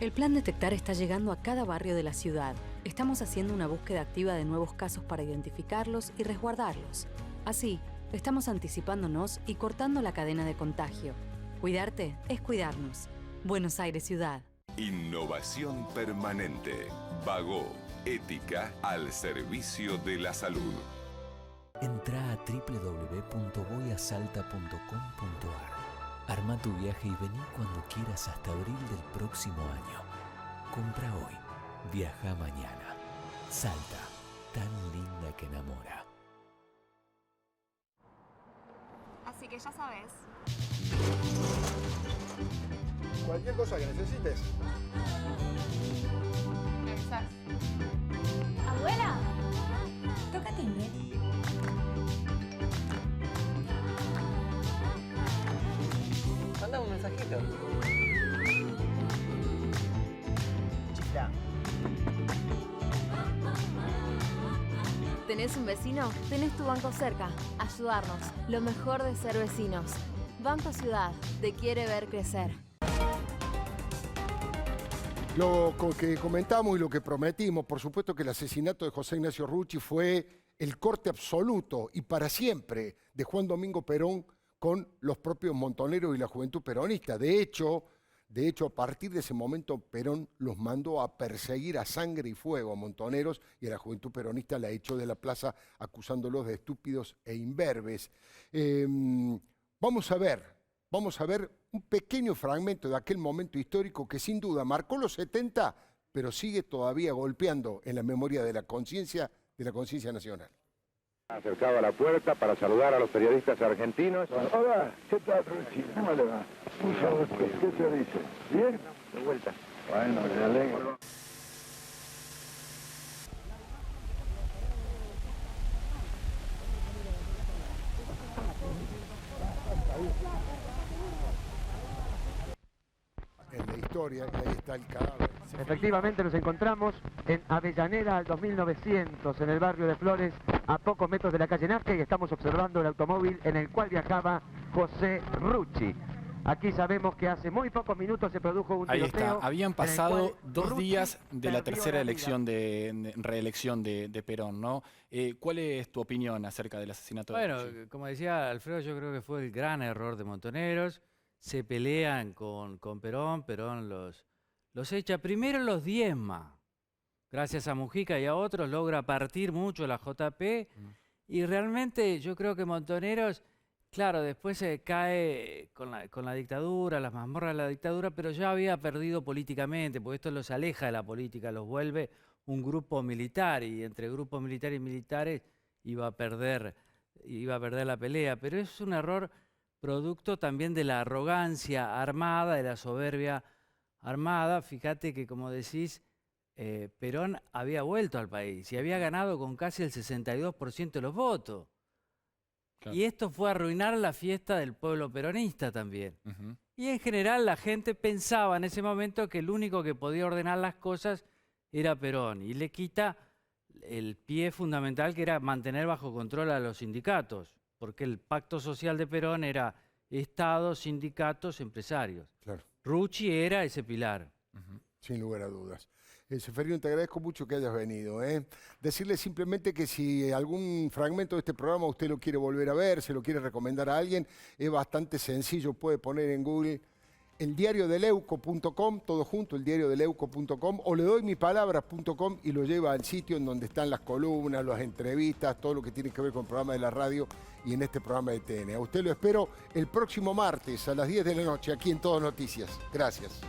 El Plan Detectar está llegando a cada barrio de la ciudad. Estamos haciendo una búsqueda activa de nuevos casos para identificarlos y resguardarlos. Así, estamos anticipándonos y cortando la cadena de contagio. Cuidarte es cuidarnos. Buenos Aires Ciudad. Innovación permanente. Vago. Ética al servicio de la salud. Entrá a www.voyasalta.com.ar. Arma tu viaje y vení cuando quieras hasta abril del próximo año. Compra hoy. Viaja mañana. Salta, tan linda que enamora. Así que ya sabes. Cualquier cosa que necesites. ¿Me avisás? ¿Abuela? Toca timbre. Chao. Chila. ¿Tenés un vecino? Tenés tu banco cerca. Ayudarnos. Lo mejor de ser vecinos. Banco Ciudad. Te quiere ver crecer. Lo que comentamos y lo que prometimos, por supuesto que el asesinato de José Ignacio Rucci fue el corte absoluto y para siempre de Juan Domingo Perón con los propios montoneros y la juventud peronista. De hecho, a partir de ese momento, Perón los mandó a perseguir a sangre y fuego a montoneros y a la juventud peronista la echó de la plaza acusándolos de estúpidos e imberbes. Vamos a ver un pequeño fragmento de aquel momento histórico que sin duda marcó los 70, pero sigue todavía golpeando en la memoria de la conciencia nacional. Acercado a la puerta para saludar a los periodistas argentinos. Hola, ¿qué tal, Rucci? ¿Cómo le va? Mucho gusto. ¿Qué se dice? ¿Bien? De vuelta. Bueno, me alegro. En la historia, y ahí está el cadáver. Efectivamente nos encontramos en Avellaneda al 2900, en el barrio de Flores, a pocos metros de la calle Nazca, y estamos observando el automóvil en el cual viajaba José Rucci. Aquí sabemos que hace muy pocos minutos se produjo un tiroteo. Ahí está, habían pasado 2 días de la tercera reelección de Perón, ¿no? ¿Cuál es tu opinión acerca del asesinato de Rucci? Bueno, como decía Alfredo, yo creo que fue el gran error de Montoneros. Se pelean con Perón, Perón los echa, primero los diezma, gracias a Mujica y a otros logra partir mucho la JP y realmente yo creo que Montoneros, claro, después se cae con la dictadura, las mazmorras de la dictadura, pero ya había perdido políticamente, porque esto los aleja de la política, los vuelve un grupo militar y entre grupos militares y militares iba a perder la pelea, pero es un error producto también de la arrogancia armada, de la soberbia armada. Fíjate que, como decís, Perón había vuelto al país y había ganado con casi el 62% de los votos. Claro. Y esto fue arruinar la fiesta del pueblo peronista también. Y en general la gente pensaba en ese momento que el único que podía ordenar las cosas era Perón. Y le quita el pie fundamental que era mantener bajo control a los sindicatos. Porque el pacto social de Perón era Estado, sindicatos, empresarios. Claro. Rucci era ese pilar. Sin lugar a dudas. Seferino, te agradezco mucho que hayas venido. Decirle simplemente que si algún fragmento de este programa usted lo quiere volver a ver, se lo quiere recomendar a alguien, es bastante sencillo, puede poner en Google eldiariodeleuco.com, todo junto, eldiariodeleuco.com, o ledoymipalabras.com y lo lleva al sitio en donde están las columnas, las entrevistas, todo lo que tiene que ver con el programa de la radio y en este programa de TN. A usted lo espero el próximo martes a las 10 de la noche aquí en Todo Noticias. Gracias.